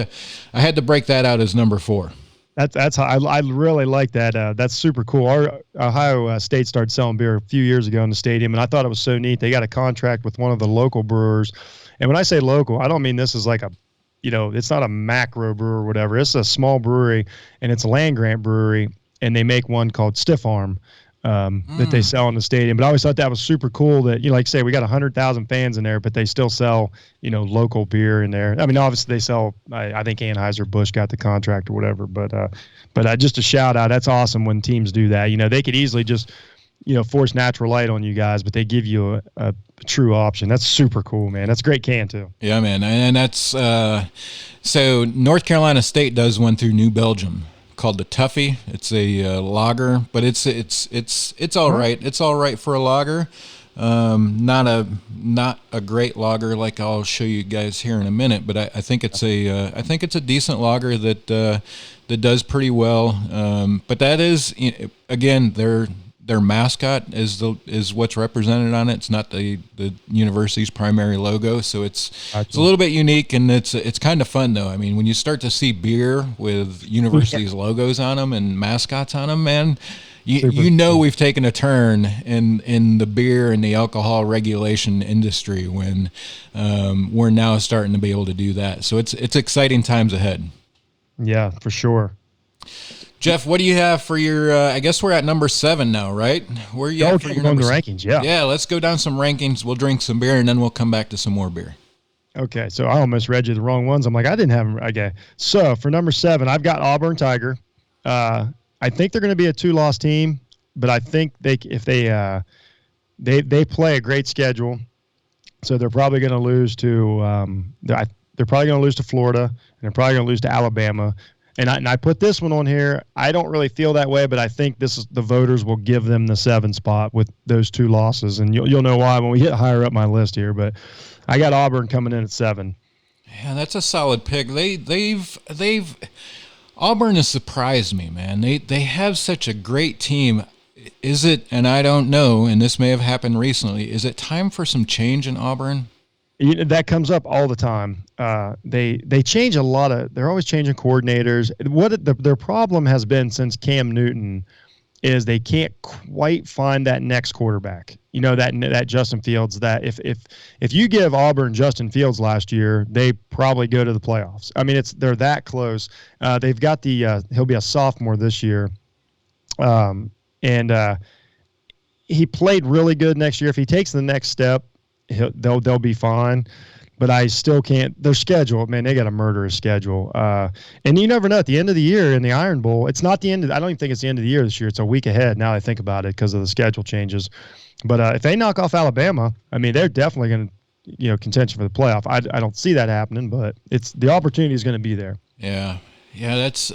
to break that out as number 4. That's how I really like that. That's super cool. Our Ohio State started selling beer a few years ago in the stadium, and I thought it was so neat. They got a contract with one of the local brewers, and when I say local, I don't mean this is like it's not a macro brewer or whatever. It's a small brewery, and it's a land grant brewery, and they make one called Stiff Arm that they sell in the stadium. But I always thought that was super cool that, like say, we got 100,000 fans in there, but they still sell, local beer in there. I mean, obviously they sell, I think Anheuser-Busch got the contract or whatever, but just a shout out. That's awesome when teams do that. They could easily just, force Natural Light on you guys, but they give you a true option. That's super cool, man. That's a great can too. Yeah, man. And that's, so North Carolina State does one through New Belgium called the Tuffy. It's a lager, but it's all right. It's all right for a lager. Not a great lager like I'll show you guys here in a minute, but I think it's a decent lager that does pretty well. But that is, again, their mascot is what's represented on it. It's not the university's primary logo, so it's a little bit unique, and it's kind of fun though. I mean, when you start to see beer with universities' logos on them and mascots on them, man, we've taken a turn in the beer and the alcohol regulation industry when we're now starting to be able to do that. So it's exciting times ahead. Yeah, for sure. Jeff, what do you have for your, I guess we're at number 7 now, right? Where are you at for your number rankings? Yeah. Yeah, let's go down some rankings. We'll drink some beer, and then we'll come back to some more beer. Okay, so I almost read you the wrong ones. I'm like, I didn't have them. Okay, so for number 7, I've got Auburn Tiger. I think they're going to be a 2-loss team, but I think they play a great schedule, so they're probably going to lose to they're probably going to lose to Florida, and they're probably going to lose to Alabama. And I put this one on here. I don't really feel that way, but I think the voters will give them the 7 spot with those 2 losses, and you'll know why when we get higher up my list here. But I got Auburn coming in at 7. Yeah, that's a solid pick. Auburn has surprised me, man. They have such a great team. Is it? And I don't know. And this may have happened recently. Is it time for some change in Auburn? That comes up all the time. They change a lot they're always changing coordinators. Their problem has been since Cam Newton is they can't quite find that next quarterback. You know, that Justin Fields. That if you give Auburn Justin Fields last year, they probably go to the playoffs. I mean, they're that close. They've got he'll be a sophomore this year, and he played really good next year. If he takes the next step, they'll be fine. But I still can't. Their schedule, man, they got a murderous schedule. And you never know. At the end of the year in the Iron Bowl, it's not the end. I don't even think it's the end of the year this year. It's a week ahead. Now I think about it because of the schedule changes. But if they knock off Alabama, I mean, they're definitely going to, contention for the playoff. I don't see that happening, but the opportunity is going to be there. Yeah. Yeah, it's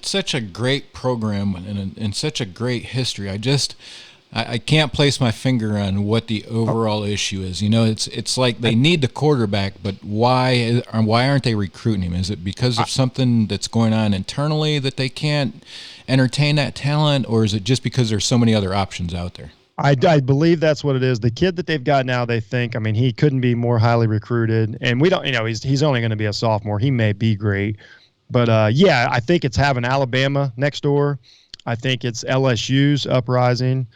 such a great program and such a great history. I can't place my finger on what the overall issue is. It's like they need the quarterback, but why aren't they recruiting him? Is it because of something that's going on internally that they can't entertain that talent, or is it just because there's so many other options out there? I believe that's what it is. The kid that they've got now, they think, I mean, he couldn't be more highly recruited, and we don't, he's only going to be a sophomore. He may be great, but I think it's having Alabama next door. I think it's LSU's uprising.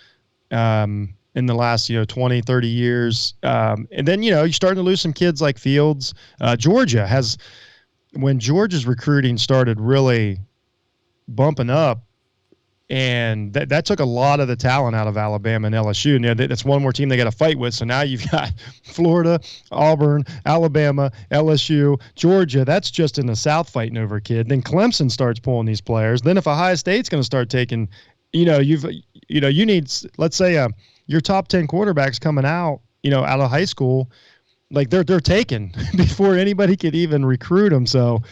In the last, 20, 30 years. And then, you're starting to lose some kids like Fields. Georgia when Georgia's recruiting started really bumping up, and that took a lot of the talent out of Alabama and LSU. And that's one more team they got to fight with. So now you've got Florida, Auburn, Alabama, LSU, Georgia. That's just in the South fighting over a kid. Then Clemson starts pulling these players. Then if Ohio State's going to start taking – you need, let's say, your top 10 quarterbacks coming out, out of high school, like they're taken before anybody could even recruit them. So,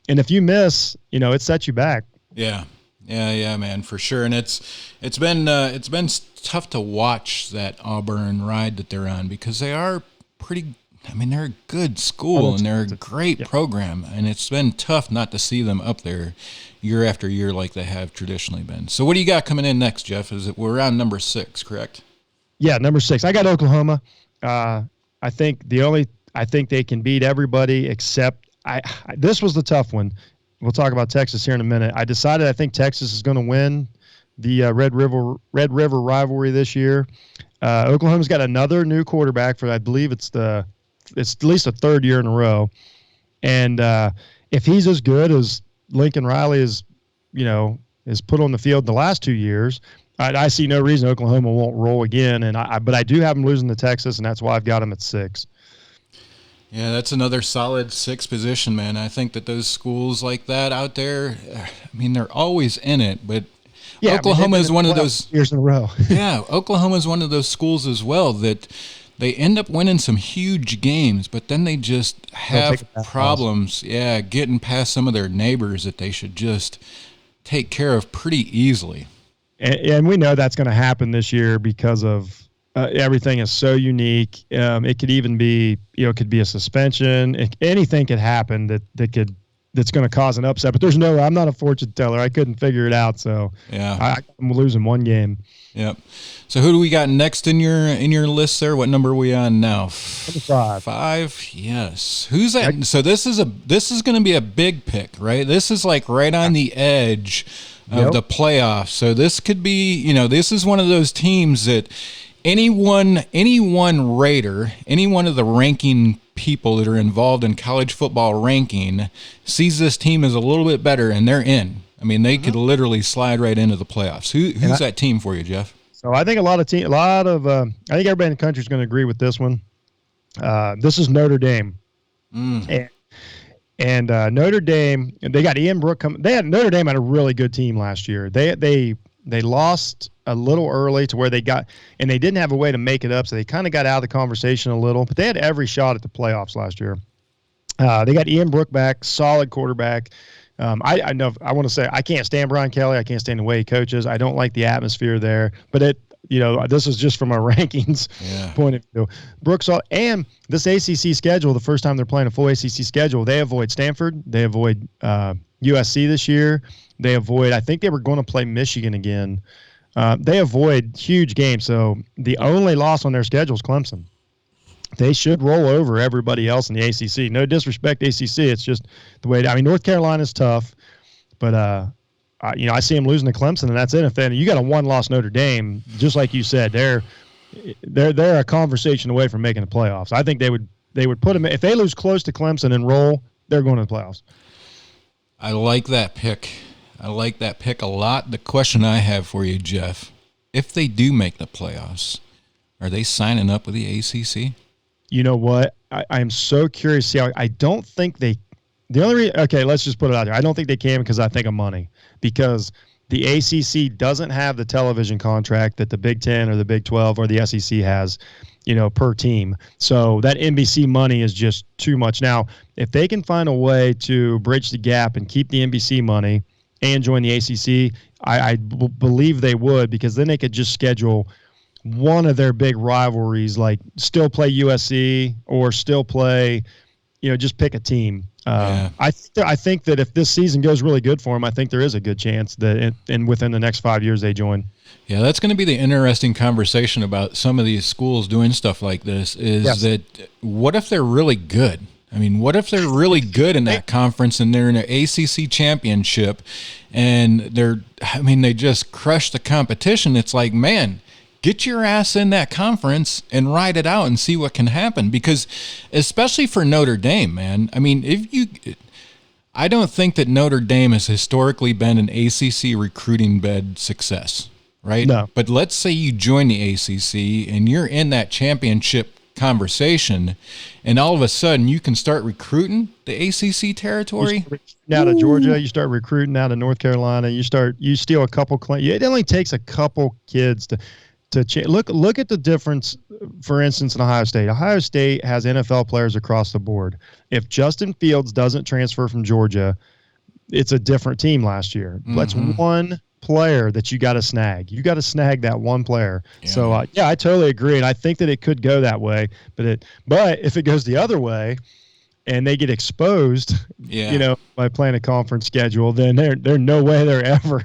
and if you miss, it sets you back. Yeah, man, for sure. And it's been tough to watch that Auburn ride that they're on, because they are pretty. I mean, they're a good school and they're a great program, and it's been tough not to see them up there year after year like they have traditionally been. So what do you got coming in next, Jeff? We're around number 6, correct? Yeah, number 6. I got Oklahoma. I think they can beat everybody except this was the tough one. We'll talk about Texas here in a minute. I decided I think Texas is going to win the Red River rivalry this year. Oklahoma's got another new quarterback for, I believe it's at least a third year in a row. And if he's as good as Lincoln Riley is put on the field the last 2 years, I see no reason Oklahoma won't roll again. But I do have them losing to Texas, and that's why I've got them at 6. Yeah, that's another solid 6 position, man. I think that those schools like that out there, I mean, they're always in it, but yeah, Oklahoma is one of those years in a row. Yeah, Oklahoma is one of those schools as well that they end up winning some huge games, but then they just have problems, getting past some of their neighbors that they should just take care of pretty easily. And we know that's going to happen this year because of everything is so unique. It could even be, it could be a suspension. Anything could happen that's going to cause an upset. But I'm not a fortune teller. I couldn't figure it out. So I'm losing one game. Yep. So who do we got next in your list there? What number are we on now? 5. 5. Yes. Who's that? So this is going to be a big pick, right? This is like right on the edge of the playoffs. So this could be, this is one of those teams that any one Raider, any one of the ranking people that are involved in college football ranking sees this team as a little bit better, and they're in. I mean, they could literally slide right into the playoffs. Who's that team for you, Jeff? So I think I think everybody in the country is going to agree with this one. This is Notre Dame. And Notre Dame, they got Ian Brook coming. Notre Dame had a really good team last year. They lost a little early to where they didn't have a way to make it up, so they kind of got out of the conversation a little. But they had every shot at the playoffs last year. They got Ian Brook back, solid quarterback. I know. I want to say I can't stand Brian Kelly. I can't stand the way he coaches. I don't like the atmosphere there. But this is just from a rankings point of view. Brooks and this ACC schedule. The first time they're playing a full ACC schedule, they avoid Stanford. They avoid USC this year. They avoid. I think they were going to play Michigan again. They avoid huge games. So the only loss on their schedule is Clemson. They should roll over everybody else in the ACC. No disrespect, ACC. It's just the way. North Carolina's tough, but I see them losing to Clemson, and that's it. If then you got a one-loss Notre Dame, just like you said, they're a conversation away from making the playoffs. I think they would put them if they lose close to Clemson and roll, they're going to the playoffs. I like that pick. I like that pick a lot. The question I have for you, Jeff, if they do make the playoffs, are they signing up with the ACC? You know what? I'm so curious to see how. I don't think they. The only reason, okay, let's just put it out there. I don't think they can because I think of money. Because the ACC doesn't have the television contract that the Big 10 or the Big 12 or the SEC has, per team. So that NBC money is just too much. Now, if they can find a way to bridge the gap and keep the NBC money and join the ACC, I believe they would, because then they could just schedule one of their big rivalries, like still play USC or still play, just pick a team. I think that if this season goes really good for them, I think there is a good chance that within the next 5 years they join. Yeah, that's going to be the interesting conversation about some of these schools doing stuff like this is that what if they're really good? I mean, what if they're really good in that conference and they're in an ACC championship and they just crush the competition? It's like, man, get your ass in that conference and ride it out and see what can happen. Because especially for Notre Dame, man, I mean, I don't think that Notre Dame has historically been an ACC recruiting bed success, right? No. But let's say you join the ACC and you're in that championship conversation, and all of a sudden you can start recruiting the ACC territory. Out of Georgia, you start recruiting out of North Carolina. You steal a couple. It only takes a couple kids to look at the difference. For instance, in Ohio State. Ohio State has NFL players across the board. If Justin Fields doesn't transfer from Georgia, it's a different team last year. Mm-hmm. That's one player that you got to snag. You got to snag that one player. Yeah. So I totally agree, and I think that it could go that way. But if it goes the other way, and they get exposed, by playing a conference schedule, then there's no way they're ever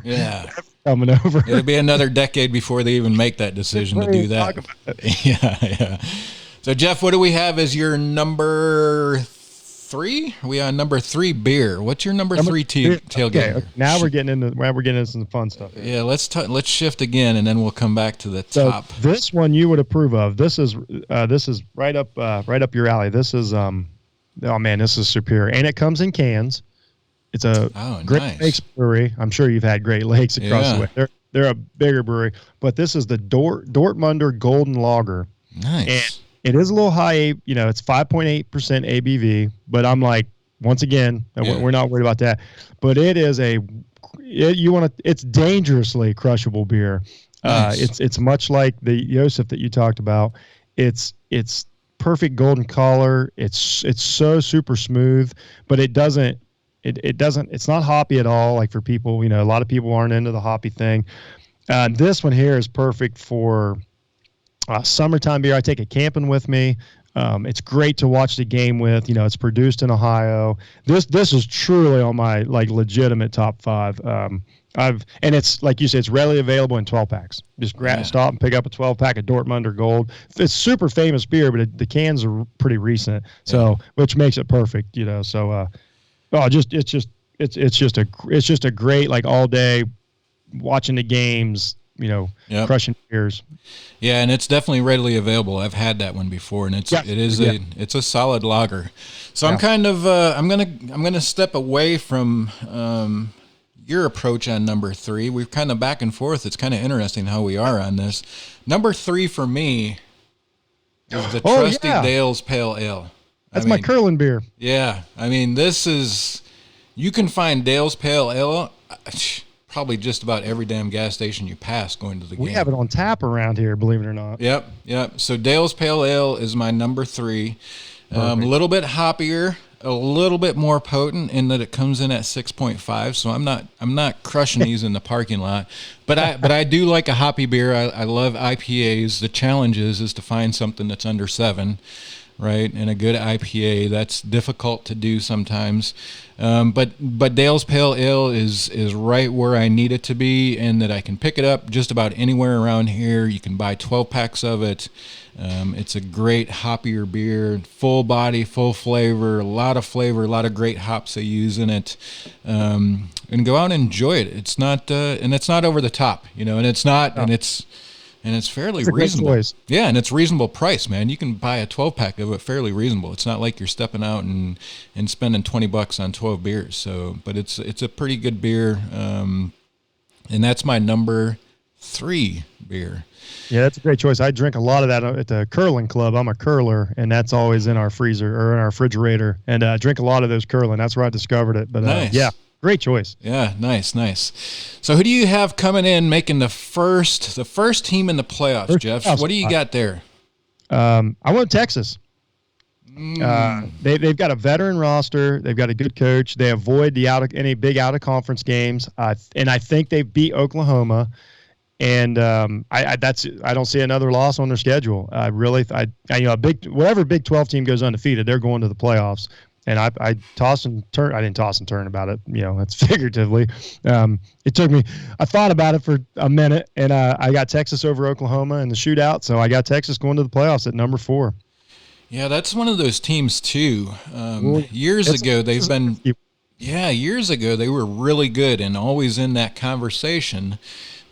coming over. It'll be another decade before they even make that decision to do that. Yeah. So Jeff, what do we have as your number 3? We on number 3 beer. What's your number 3 tailgate? Okay. Now we're getting into some fun stuff here. Yeah, let's let's shift again, and then we'll come back to the top. This one you would approve of. This is right up your alley. This is this is superior, and it comes in cans. It's a Great Lakes brewery. I'm sure you've had Great Lakes across the way. They're a bigger brewery, but this is the Dortmunder Golden Lager. Nice. And it is a little high, it's 5.8% ABV, but I'm like, once again, we're not worried about that. But it is it's dangerously crushable beer. Nice. It's much like the Yosef that you talked about. It's perfect golden color. It's so super smooth, but it's not hoppy at all. Like for people, a lot of people aren't into the hoppy thing. This one here is perfect for summertime beer. I take it camping with me. It's great to watch the game with. It's produced in Ohio. This is truly on my legitimate top 5. And it's like you said, it's readily available in 12 packs. Just stop and pick up a 12 pack of Dortmunder Gold. It's super famous beer, but the cans are pretty recent, which makes it perfect. So it's just a great all day watching the games. Crushing beers. Yeah, and it's definitely readily available. I've had that one before, and it's a solid lager. So I'm kind of I'm gonna step away from your approach on number 3. We've kind of back and forth. It's kind of interesting how we are on this. Number 3 for me is the Trusty Dale's Pale Ale. That's my curling beer. Yeah, this is, you can find Dale's Pale Ale probably just about every damn gas station you pass going to the game. We have it on tap around here, believe it or not. Yep. So Dale's Pale Ale is my number 3. A little bit hoppier, a little bit more potent in that it comes in at 6.5. So I'm not crushing these in the parking lot, but I do like a hoppy beer. I love IPAs. The challenge is to find something that's under 7. right, and a good IPA. That's difficult to do sometimes. But Dale's Pale Ale is right where I need it to be, and that I can pick it up just about anywhere around here. You can buy 12 packs of it. It's a great hoppier beer, full body, full flavor, a lot of great hops they use in it. And go out and enjoy it. It's not and it's not over the top, and it's not, and it's fairly reasonable. Yeah, and it's reasonable price, man. You can buy a 12-pack of it fairly reasonable. It's not like you're stepping out and spending $20 on 12 beers. So, but it's a pretty good beer, and that's my number 3 beer. Yeah, that's a great choice. I drink a lot of that at the curling club. I'm a curler, and that's always in our freezer or in our refrigerator. And I drink a lot of those curling. That's where I discovered it. But nice. Yeah, great choice. Yeah, nice. So who do you have coming in making the first team in the playoffs, Jeff? What do you got there? I went Texas. They've got a veteran roster. They've got a good coach. They avoid any big out of conference games. And I think they beat Oklahoma. And I don't see another loss on their schedule. Whatever Big 12 team goes undefeated, they're going to the playoffs. And I tossed and turned. I didn't toss and turn about it. That's figuratively. It took me. I thought about it for a minute, and I got Texas over Oklahoma in the shootout. So I got Texas going to the playoffs at number 4. Yeah, that's one of those teams too. Years ago they were really good and always in that conversation.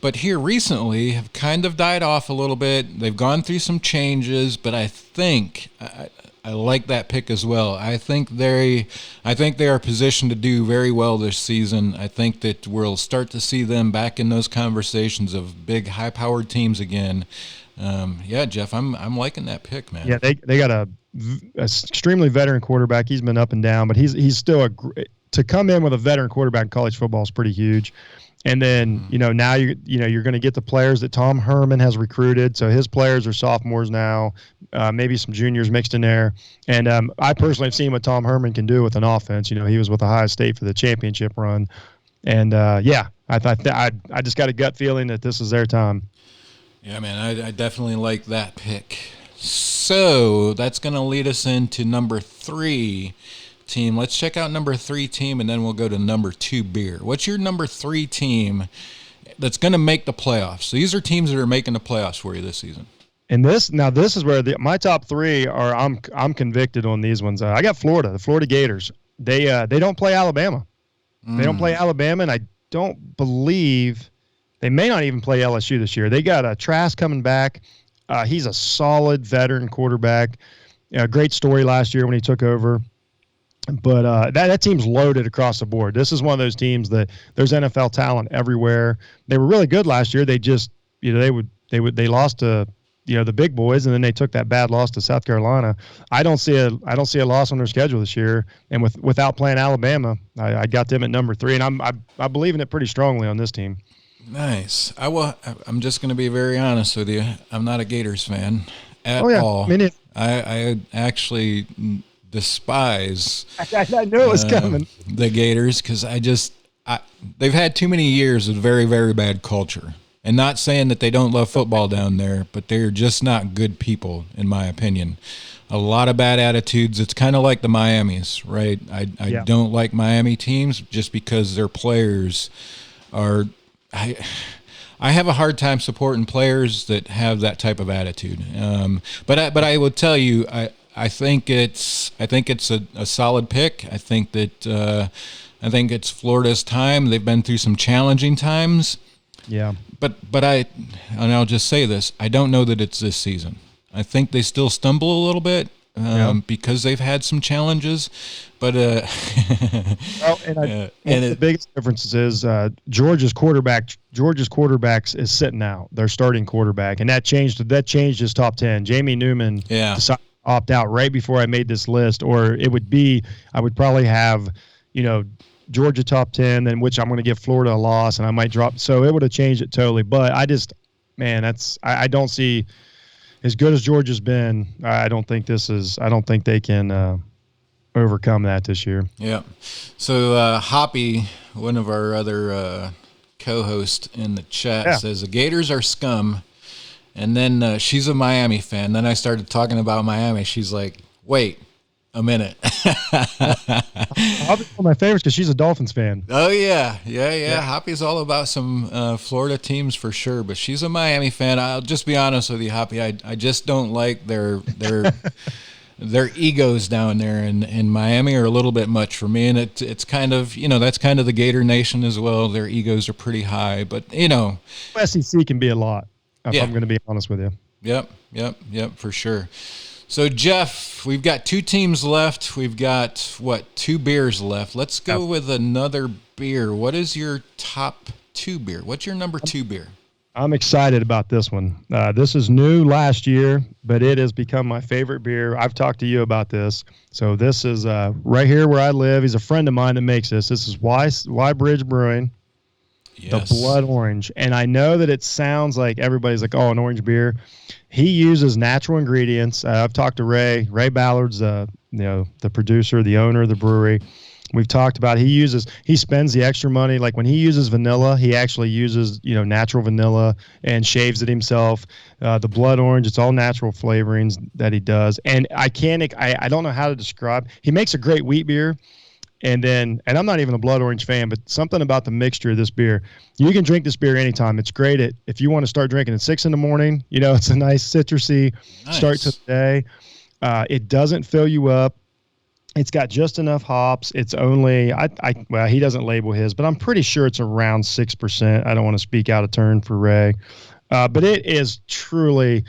But here recently have kind of died off a little bit. They've gone through some changes, but I think I like that pick as well. I think they are positioned to do very well this season. I think that we'll start to see them back in those conversations of big, high-powered teams again. Yeah, Jeff, I'm liking that pick, man. Yeah, they got a extremely veteran quarterback. He's been up and down, but he's still to come in with a veteran quarterback in college football is pretty huge. And then, now you're going to get the players that Tom Herman has recruited. So his players are sophomores now, maybe some juniors mixed in there. And I personally have seen what Tom Herman can do with an offense. He was with Ohio State for the championship run. And, I just got a gut feeling that this is their time. Yeah, man, I definitely like that pick. So that's going to lead us into number 3 team. Let's check out number 3 team, and then we'll go to number 2 beer. What's your number 3 team that's going to make the playoffs? So these are teams that are making the playoffs for you this season. And this is where my top 3 are. I'm convicted on these ones. I got Florida, the Florida Gators. They don't play Alabama. They don't play Alabama, and I don't believe they may not even play LSU this year. They got Trask coming back. He's a solid veteran quarterback. Great story last year when he took over. But that team's loaded across the board. This is one of those teams that there's NFL talent everywhere. They were really good last year. They just, they lost to, the big boys, and then they took that bad loss to South Carolina. I don't see a loss on their schedule this year. And without playing Alabama, I got them at number 3, and I believe in it pretty strongly on this team. Nice. I'm just going to be very honest with you. I'm not a Gators fan at all. I actually despise I knew it was coming. The Gators, because they've had too many years of very, very bad culture. And not saying that they don't love football down there, but they're just not good people, in my opinion. A lot of bad attitudes. It's kind of like the Miamis, right? I don't like Miami teams just because their players are I have a hard time supporting players that have that type of attitude. But I will tell you, I think it's a solid pick. I think it's Florida's time. They've been through some challenging times. Yeah. But I'll just say this. I don't know that it's this season. I think they still stumble a little bit because they've had some challenges. But the biggest difference is Georgia's quarterbacks is sitting out. Their starting quarterback, and that changed his top 10. Jamie Newman decided to opt out right before I made this list, or I would probably have Georgia top 10, then which I'm going to give Florida a loss, and I might drop. So it would have changed it totally. But I don't see, as good as Georgia's been, I don't think they can overcome that this year. Yeah. So Hoppy, one of our other co-hosts in the chat, says the Gators are scum. And then she's a Miami fan. Then I started talking about Miami. She's like, Wait a minute. Hoppy's one of my favorites because she's a Dolphins fan. Oh, yeah. Hoppy's all about some Florida teams for sure, but she's a Miami fan. I'll just be honest with you, Hoppy. I just don't like their egos down there in Miami are a little bit much for me, and it's kind of, that's kind of the Gator Nation as well. Their egos are pretty high, but, SEC can be a lot, if I'm going to be honest with you. Yep, for sure. So, Jeff, we've got 2 teams left. We've got, 2 beers left. Let's go with another beer. What is your top 2 beer? What's your number 2 beer? I'm excited about this one. This is new last year, but it has become my favorite beer. I've talked to you about this. So this is right here where I live. He's a friend of mine that makes this. This is Y Bridge Brewing. Yes. The Blood Orange. And I know that it sounds like everybody's like, oh, an orange beer. He uses natural ingredients. I've talked to Ray Ballard's, the producer, the owner of the brewery. We've talked about he spends the extra money. Like when he uses vanilla, he actually uses, natural vanilla and shaves it himself. The Blood Orange, it's all natural flavorings that he does. And I don't know how to describe. He makes a great wheat beer. And I'm not even a Blood Orange fan, but something about the mixture of this beer. You can drink this beer anytime. It's great if you want to start drinking at 6 a.m. It's a nice citrusy start to the day. It doesn't fill you up. It's got just enough hops. It's only, he doesn't label his, but I'm pretty sure it's around 6%. I don't want to speak out of turn for Ray. But it is truly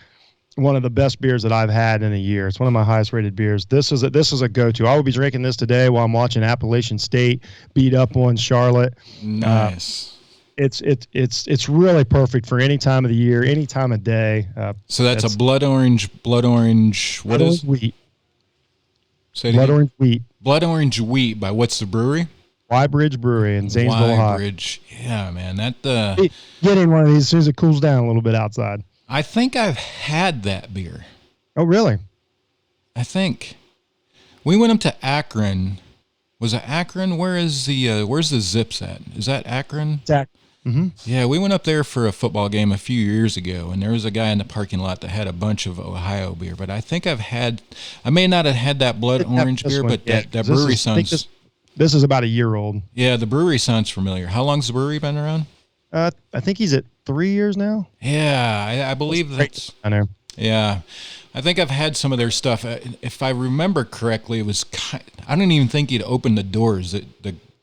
one of the best beers that I've had in a year. It's one of my highest rated beers. This is a go-to. I will be drinking this today while I'm watching Appalachian State beat up on Charlotte. Nice. It's really perfect for any time of the year, any time of day. So that's a blood orange. What is wheat? Blood Orange Wheat. Blood Orange Wheat by what's the brewery? Y Bridge Brewery in Zanesville, Ohio. Y Bridge. Yeah, man. Get in one of these as soon as it cools down a little bit outside. I think I've had that beer. Oh, really? I think. We went up to Akron. Was it Akron? Where's the Zips at? Is that Akron? It's Akron. Mm-hmm. Yeah, we went up there for a football game a few years ago, and there was a guy in the parking lot that had a bunch of Ohio beer. But I think I may not have had that Blood Orange beer, but that brewery sounds. This is about a year old. Yeah, the brewery sounds familiar. How long's the brewery been around? I think he's at 3 years now. Yeah, I believe that's. I know. Yeah, I think I've had some of their stuff. If I remember correctly, it was. I don't even think he'd opened the doors.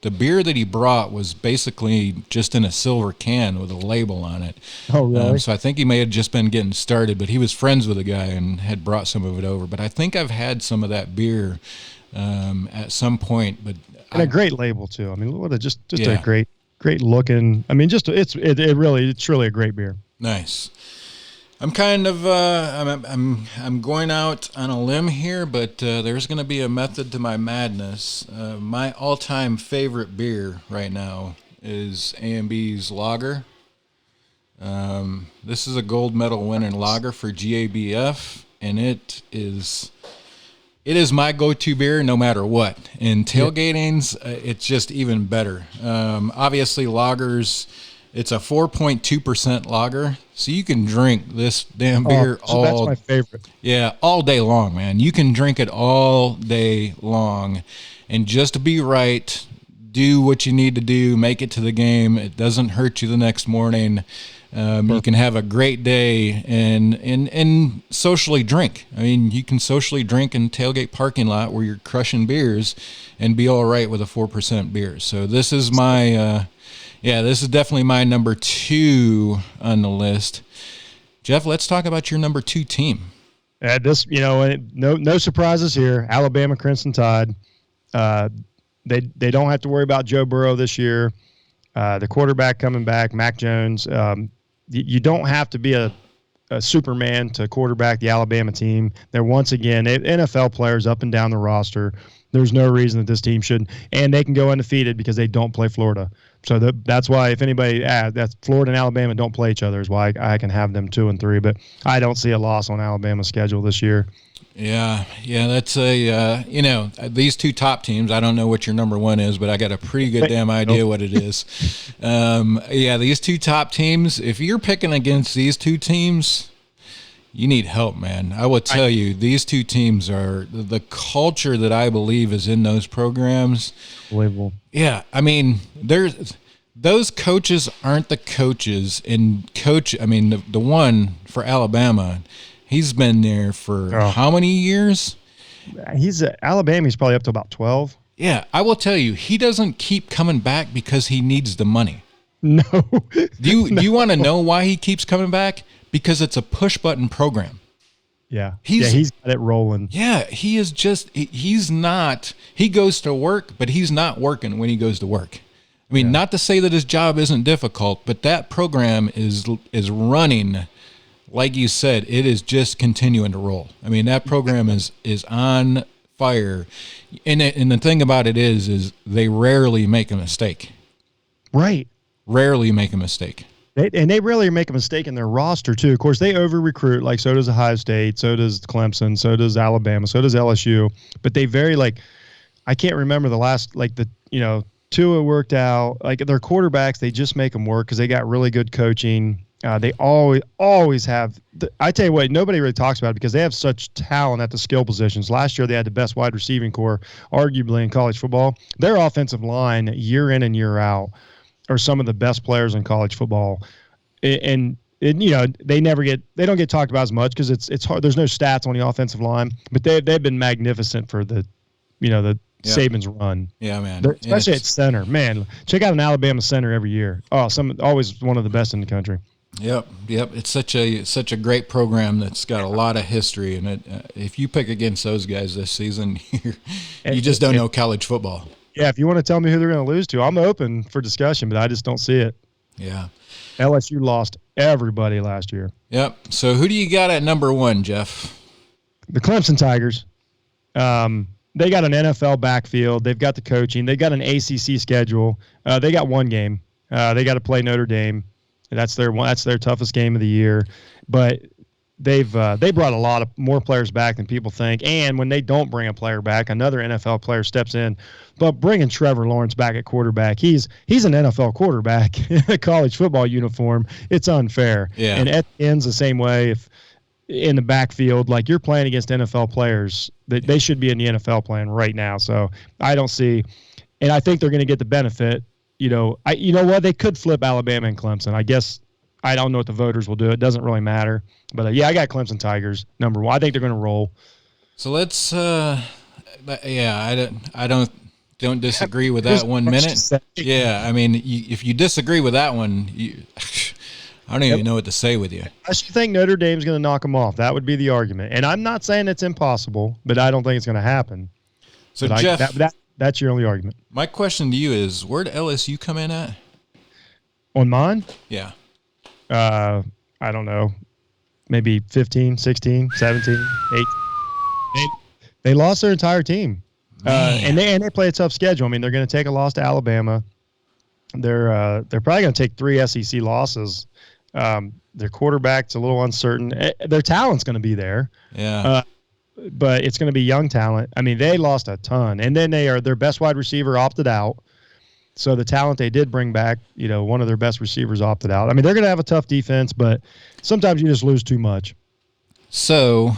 The beer that he brought was basically just in a silver can with a label on it. Oh, really? So I think he may have just been getting started, but he was friends with the guy and had brought some of it over. But I think I've had some of that beer at some point. But a great label too. I mean, just a great looking. I mean, it's truly a great beer. Nice. I'm kind of I'm going out on a limb here, but there's going to be a method to my madness. My all-time favorite beer right now is A&B's Lager. This is a gold medal winning lager for GABF, and it is my go-to beer no matter what. In tailgatings, it's just even better. Obviously, lagers. It's a 4.2% lager, so you can drink this damn beer that's my favorite. Yeah, all day long, man. You can drink it all day long, and just to be right, do what you need to do, make it to the game. It doesn't hurt you the next morning. You can have a great day and socially drink. I mean, you can socially drink in tailgate parking lot where you're crushing beers and be all right with a 4% beer. So this is my... this is definitely my number 2 on the list. Jeff, let's talk about your number 2 team. No surprises here. Alabama Crimson Tide. They don't have to worry about Joe Burrow this year. The quarterback coming back, Mac Jones. You don't have to be a Superman to quarterback the Alabama team. They're once again NFL players up and down the roster. There's no reason that this team shouldn't, and they can go undefeated because they don't play Florida. So that's why if anybody that's Florida and Alabama don't play each other is why I can have them 2 and 3. But I don't see a loss on Alabama's schedule this year. Yeah, that's these 2 top teams. I don't know what your number 1 is, but I got a pretty good damn idea what it is. These 2 top teams. If you're picking against these 2 teams, You need help, man. I will tell you, these two teams are the culture that I believe is in those programs. Unbelievable. Yeah, I mean, those coaches aren't the coaches. And the one for Alabama, he's been there for how many years? He's Alabama. He's probably up to about 12. Yeah, I will tell you, he doesn't keep coming back because he needs the money. No. Do you want to know why he keeps coming back? Because it's a push button program. Yeah. He's got it rolling. Yeah, he goes to work, but he's not working when he goes to work. I mean, not to say that his job isn't difficult, but that program is running, like you said, it is just continuing to roll. I mean, that program is on fire. And the thing about it is they rarely make a mistake. Right. Rarely make a mistake. They rarely make a mistake in their roster, too. Of course, they over-recruit, like so does Ohio State, so does Clemson, so does Alabama, so does LSU. But they I can't remember the last, Tua worked out. Like, their quarterbacks, they just make them work because they got really good coaching. They always have I tell you what, nobody really talks about it because they have such talent at the skill positions. Last year, they had the best wide receiving core, arguably, in college football. Their offensive line, year in and year out, are some of the best players in college football. And they don't get talked about as much because it's hard. There's no stats on the offensive line, but they've been magnificent for the Saban's run. Yeah, man. Especially at center. Man, check out an Alabama center every year. Oh, always one of the best in the country. Yep. It's such a great program that's got a lot of history, and if you pick against those guys this season, you just don't know college football. Yeah, if you want to tell me who they're going to lose to, I'm open for discussion, but I just don't see it. Yeah. LSU lost everybody last year. Yep. So who do you got at number 1, Jeff? The Clemson Tigers. They got an NFL backfield. They've got the coaching. They got an ACC schedule. They got one game. They got to play Notre Dame. That's their toughest game of the year. But they brought a lot of more players back than people think. And when they don't bring a player back, another NFL player steps in. But bringing Trevor Lawrence back at quarterback, he's an NFL quarterback in a college football uniform. It's unfair. Yeah. And Etienne's the same way. If in the backfield, like, you're playing against NFL players, they should be in the NFL playing right now. So I don't see, and I think they're going to get the benefit. You know what? They could flip Alabama and Clemson. I guess I don't know what the voters will do. It doesn't really matter. But I got Clemson Tigers number 1. I think they're going to roll. So let's. I don't disagree with that 1 minute. Yeah, I mean, if you disagree with that one, I don't even know what to say with you. I should think Notre Dame's going to knock them off. That would be the argument. And I'm not saying it's impossible, but I don't think it's going to happen. So, but Jeff, that's your only argument. My question to you is, where'd LSU come in at? On mine? Yeah. I don't know. Maybe 15, 16, 17, 18. They lost their entire team. And they play a tough schedule. I mean, they're going to take a loss to Alabama. They're probably going to take 3 SEC losses. Their quarterback's a little uncertain. Their talent's going to be there. Yeah. But it's going to be young talent. I mean, they lost a ton. And then their best wide receiver opted out. So the talent they did bring back, one of their best receivers opted out. I mean, they're going to have a tough defense, but sometimes you just lose too much. So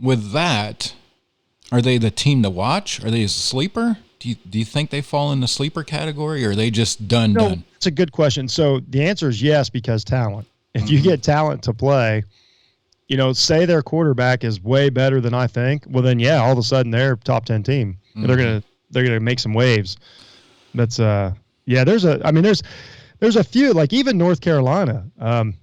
with that, are they the team to watch? Are they a sleeper? Do you think they fall in the sleeper category, or are they just done? It's a good question. So the answer is yes, because talent. If you get talent to play, say their quarterback is way better than I think, well then all of a sudden they're a top 10 team. Mm-hmm. They're gonna make some waves. That's there's a few, like even North Carolina.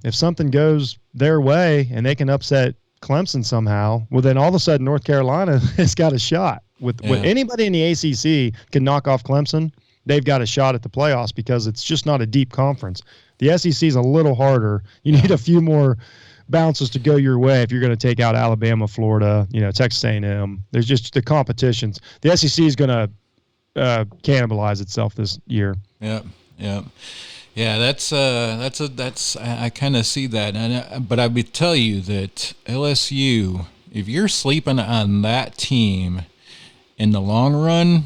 If something goes their way and they can upset Clemson somehow, well then all of a sudden North Carolina has got a shot. With anybody in the ACC can knock off Clemson, they've got a shot at the playoffs because it's just not a deep conference. The SEC is a little harder. You need a few more bounces to go your way if you're going to take out Alabama, Florida, Texas A&M. There's just the competitions. The SEC is going to cannibalize itself this year. Yeah. That's I kind of see that, but I would tell you that LSU, if you're sleeping on that team in the long run,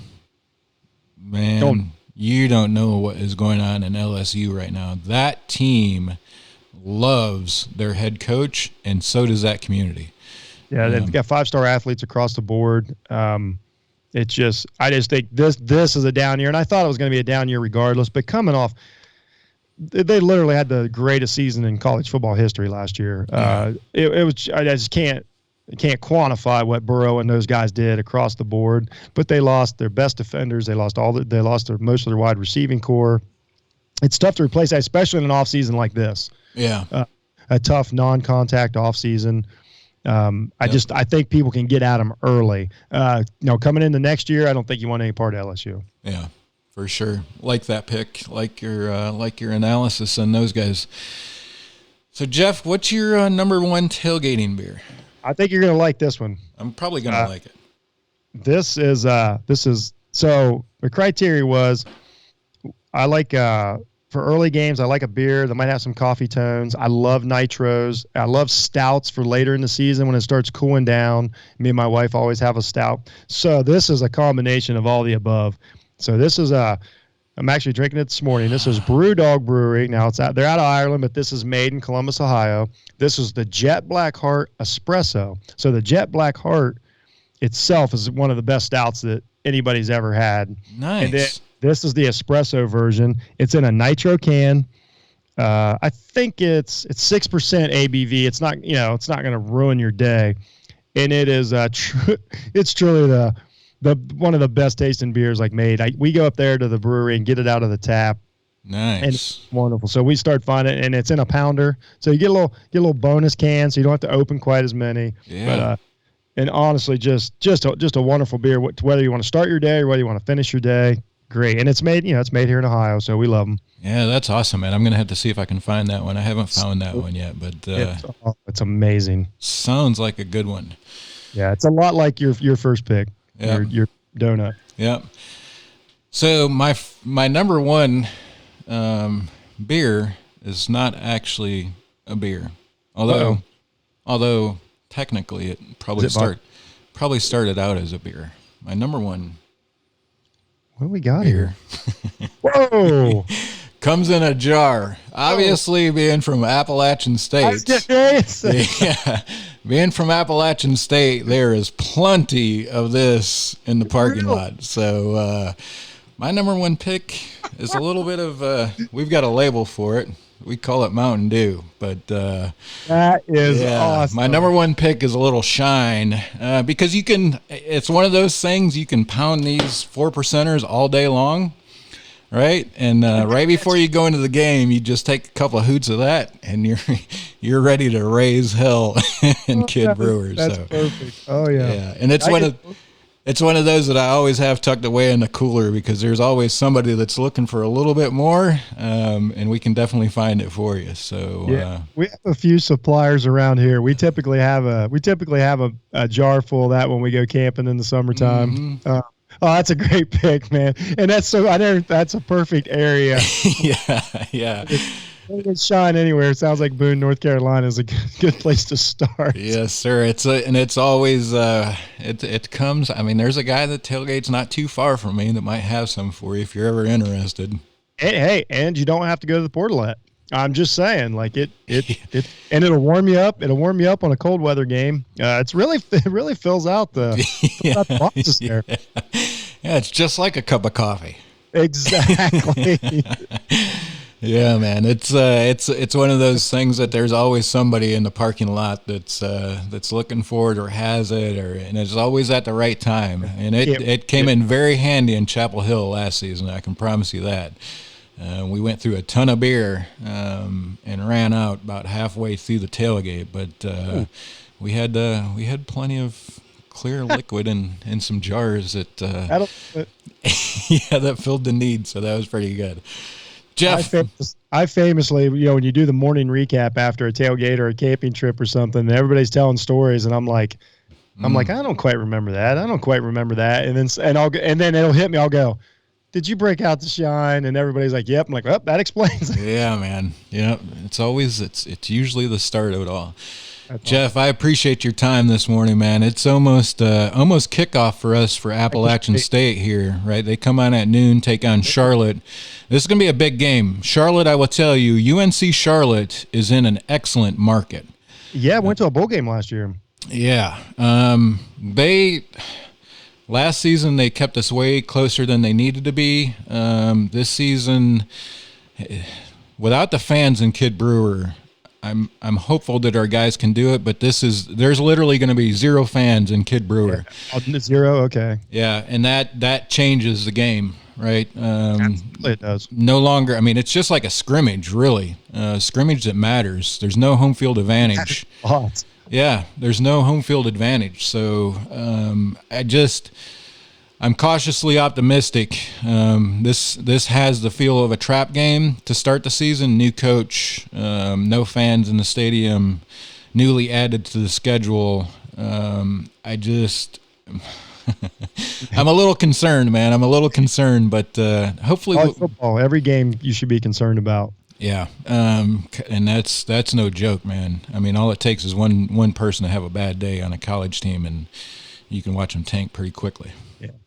man, you don't know what is going on in LSU right now. That team loves their head coach, and so does that community. Yeah, they've got 5-star athletes across the board. I just think this is a down year, and I thought it was going to be a down year regardless. But coming off, they literally had the greatest season in college football history last year. It was I just can't quantify what Burrow and those guys did across the board. But they lost their best defenders. They lost most of their wide receiving core. It's tough to replace that, especially in an off season like this. Yeah, a tough non-contact off season. I think people can get at them early. Coming into next year, I don't think you want any part of LSU. Yeah, for sure. Like that pick, like your analysis on those guys. So Jeff, what's your number one tailgating beer? I think you're gonna like this one. I'm probably gonna like it. This is so the criteria was I like for early games, I like a beer that might have some coffee tones. I love nitros. I love stouts for later in the season when it starts cooling down. Me and my wife always have a stout. So this is a combination of all the above. So this is I'm actually drinking it this morning. This is Brewdog Brewery. Now they're out of Ireland, but this is made in Columbus, Ohio. This is the Jet Black Heart Espresso. So the Jet Black Heart itself is one of the best stouts that anybody's ever had. Nice. And then this is the espresso version. It's in a nitro can. I think it's 6% ABV. It's not going to ruin your day, and it is it's truly the one of the best tasting beers made. We go up there to the brewery and get it out of the tap. Nice. And it's wonderful. So we start finding, and it's in a pounder. So you get a little bonus can, so you don't have to open quite as many. Yeah. But and honestly, just a wonderful beer. Whether you want to start your day or whether you want to finish your day. Great. And it's made here in Ohio, so we love them. Yeah, that's awesome, man. I'm going to have to see if I can find that one. I haven't found that one yet, but it's amazing. Sounds like a good one. Yeah, it's a lot like your first pick, your donut. Yep. So my number one beer is not actually a beer, although technically it probably started out as a beer. My number one. What do we got here? Whoa! Comes in a jar. Obviously, being from Appalachian State. Yeah, being from Appalachian State, there is plenty of this in the parking lot. So, my number one pick is a little bit of. We've got a label for it. We call it Mountain Dew, but that is awesome. My number one pick is a little Shine because it's one of those things you can pound these 4%ers all day long, right? And right before you go into the game, you just take a couple of hoots of that, and you're ready to raise hell in Kid Brewers. That's perfect. Oh yeah. Yeah, and it's one of those that I always have tucked away in the cooler because there's always somebody that's looking for a little bit more, and we can definitely find it for you. So we have a few suppliers around here. We typically have a jar full of that when we go camping in the summertime. Mm-hmm. That's a great pick, man, and that's a perfect area. yeah. It's Shine anywhere. It sounds like Boone, North Carolina is a good place to start. Yes, sir. It's always it comes. I mean, there's a guy that tailgates not too far from me that might have some for you if you're ever interested. And you don't have to go to the portalet. I'm just saying, and it'll warm you up. It'll warm you up on a cold weather game. It really fills out the boxes there. Yeah, it's just like a cup of coffee. Exactly. Yeah, man, it's one of those things that there's always somebody in the parking lot that's looking for it or has it, and it's always at the right time. And it came in very handy in Chapel Hill last season. I can promise you that. We went through a ton of beer and ran out about halfway through the tailgate, but we had plenty of clear liquid in some jars that that filled the need. So that was pretty good. Jeff, I famously, when you do the morning recap after a tailgate or a camping trip or something, and everybody's telling stories, and I'm like, I don't quite remember that. And then it'll hit me. I'll go, did you break out the Shine? And everybody's like, yep. I'm like, well, that explains it. Yeah, man. Yeah, it's usually the start of it all. Jeff, I appreciate your time this morning, man. It's almost kickoff for us for Appalachian State here, right? They come on at noon, take on Charlotte. This is going to be a big game. Charlotte, I will tell you, UNC Charlotte is in an excellent market. Yeah, went to a bowl game last year. Yeah. Last season, they kept us way closer than they needed to be. This season, without the fans in Kid Brewer, I'm hopeful that our guys can do it, but there's literally going to be 0 fans in Kid Brewer. Yeah. 0, okay. Yeah, and that changes the game, right? Absolutely, it does. No longer, I mean, it's just like a scrimmage, really. Scrimmage that matters. There's no home field advantage. Yeah, there's no home field advantage. So I'm cautiously optimistic. This has the feel of a trap game to start the season. New coach, no fans in the stadium, newly added to the schedule. I'm a little concerned, man. I'm a little concerned, but hopefully football, every game you should be concerned about. Yeah, and that's no joke, man. I mean, all it takes is one person to have a bad day on a college team, and you can watch them tank pretty quickly.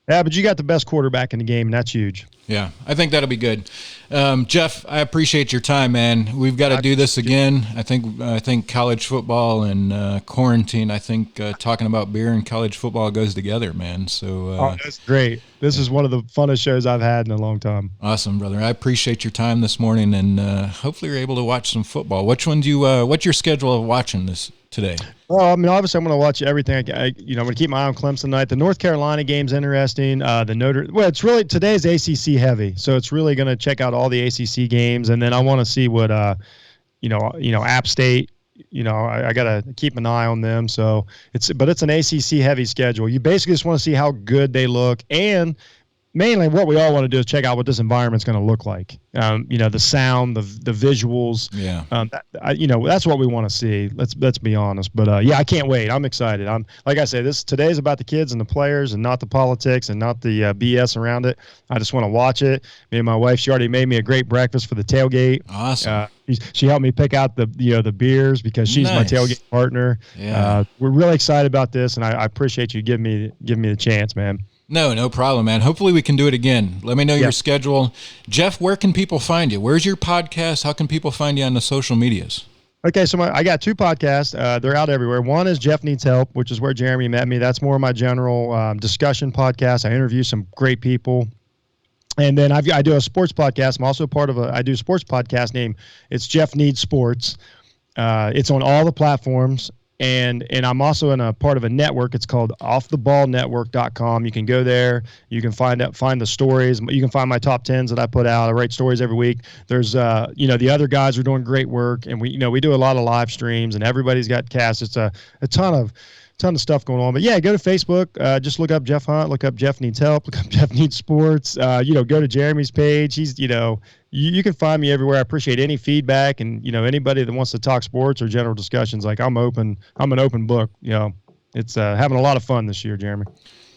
Yeah, but you got the best quarterback in the game, and that's huge. Yeah, I think that'll be good. Jeff, I appreciate your time, man. We've got to do this again. I think college football and quarantine, talking about beer and college football goes together, man. So that's great. This is one of the funnest shows I've had in a long time. Awesome, brother. I appreciate your time this morning, and hopefully you're able to watch some football. What's your schedule of watching this today? Well, I mean, obviously, I'm going to watch everything. I'm going to keep my eye on Clemson tonight. The North Carolina game's interesting. It's really today's ACC heavy, so it's really going to check out all the ACC games, and then I want to see what, App State. I got to keep an eye on them. So it's an ACC heavy schedule. You basically just want to see how good they look, and mainly what we all want to do is check out what this environment's going to look like. The sound, the visuals. Yeah. That's what we want to see. Let's be honest. But I can't wait. I'm excited. Like I say, today's about the kids and the players, and not the politics and not the BS around it. I just want to watch it. Me and my wife, she already made me a great breakfast for the tailgate. Awesome. She helped me pick out the beers because she's my tailgate partner. Yeah. We're really excited about this, and I appreciate you giving me the chance, man. No problem, man. Hopefully we can do it again. Let me know your schedule. Jeff, where can people find you? Where's your podcast? How can people find you on the social medias? Okay, so I got 2 podcasts. They're out everywhere. One is Jeff Needs Help, which is where Jeremy met me. That's more of my general discussion podcast. I interview some great people. And then I do a sports podcast. I'm also part of I do a sports podcast named It's Jeff Needs Sports. It's on all the platforms. And I'm also in a part of a network. It's called offtheballnetwork.com. You can go there. You can find the stories. You can find my top 10s that I put out. I write stories every week. There's, the other guys are doing great work, and we do a lot of live streams, and everybody's got casts. It's a ton of stuff going on. But yeah, go to Facebook. Just look up Jeff Hunt. Look up Jeff Needs Help. Look up Jeff Needs Sports. Go to Jeremy's page. He's, you can find me everywhere. I appreciate any feedback, and anybody that wants to talk sports or general discussions. Like I'm open. I'm an open book. It's having a lot of fun this year, Jeremy.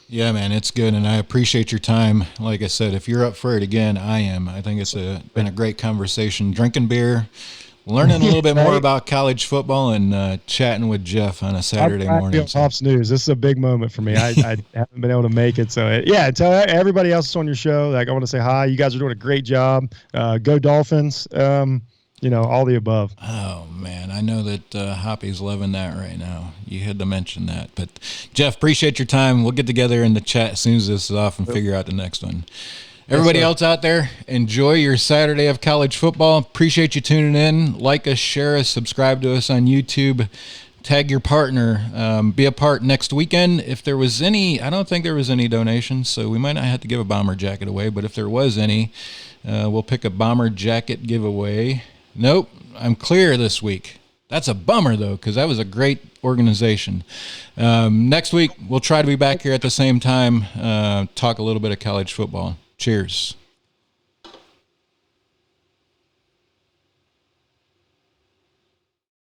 Yeah, man, it's good, and I appreciate your time. Like I said, if you're up for it again, I am. I think it's been a great conversation. Drinking beer, learning a little bit more about college football, and chatting with Jeff on a Saturday morning. Pops News. This is a big moment for me. I haven't been able to make it. So, tell everybody else on your show, I want to say hi. You guys are doing a great job. Go Dolphins. All the above. Oh, man. I know that Hoppy's loving that right now. You had to mention that. But, Jeff, appreciate your time. We'll get together in the chat as soon as this is off and figure out the next one. Everybody else out there, enjoy your Saturday of college football. Appreciate you tuning in. Like us, share us, subscribe to us on YouTube. Tag your partner. Be a part next weekend. If there was any, I don't think there was any donations, so we might not have to give a bomber jacket away, but if there was any, we'll pick a bomber jacket giveaway. Nope, I'm clear this week. That's a bummer, though, because that was a great organization. Next week, we'll try to be back here at the same time, talk a little bit of college football. Cheers.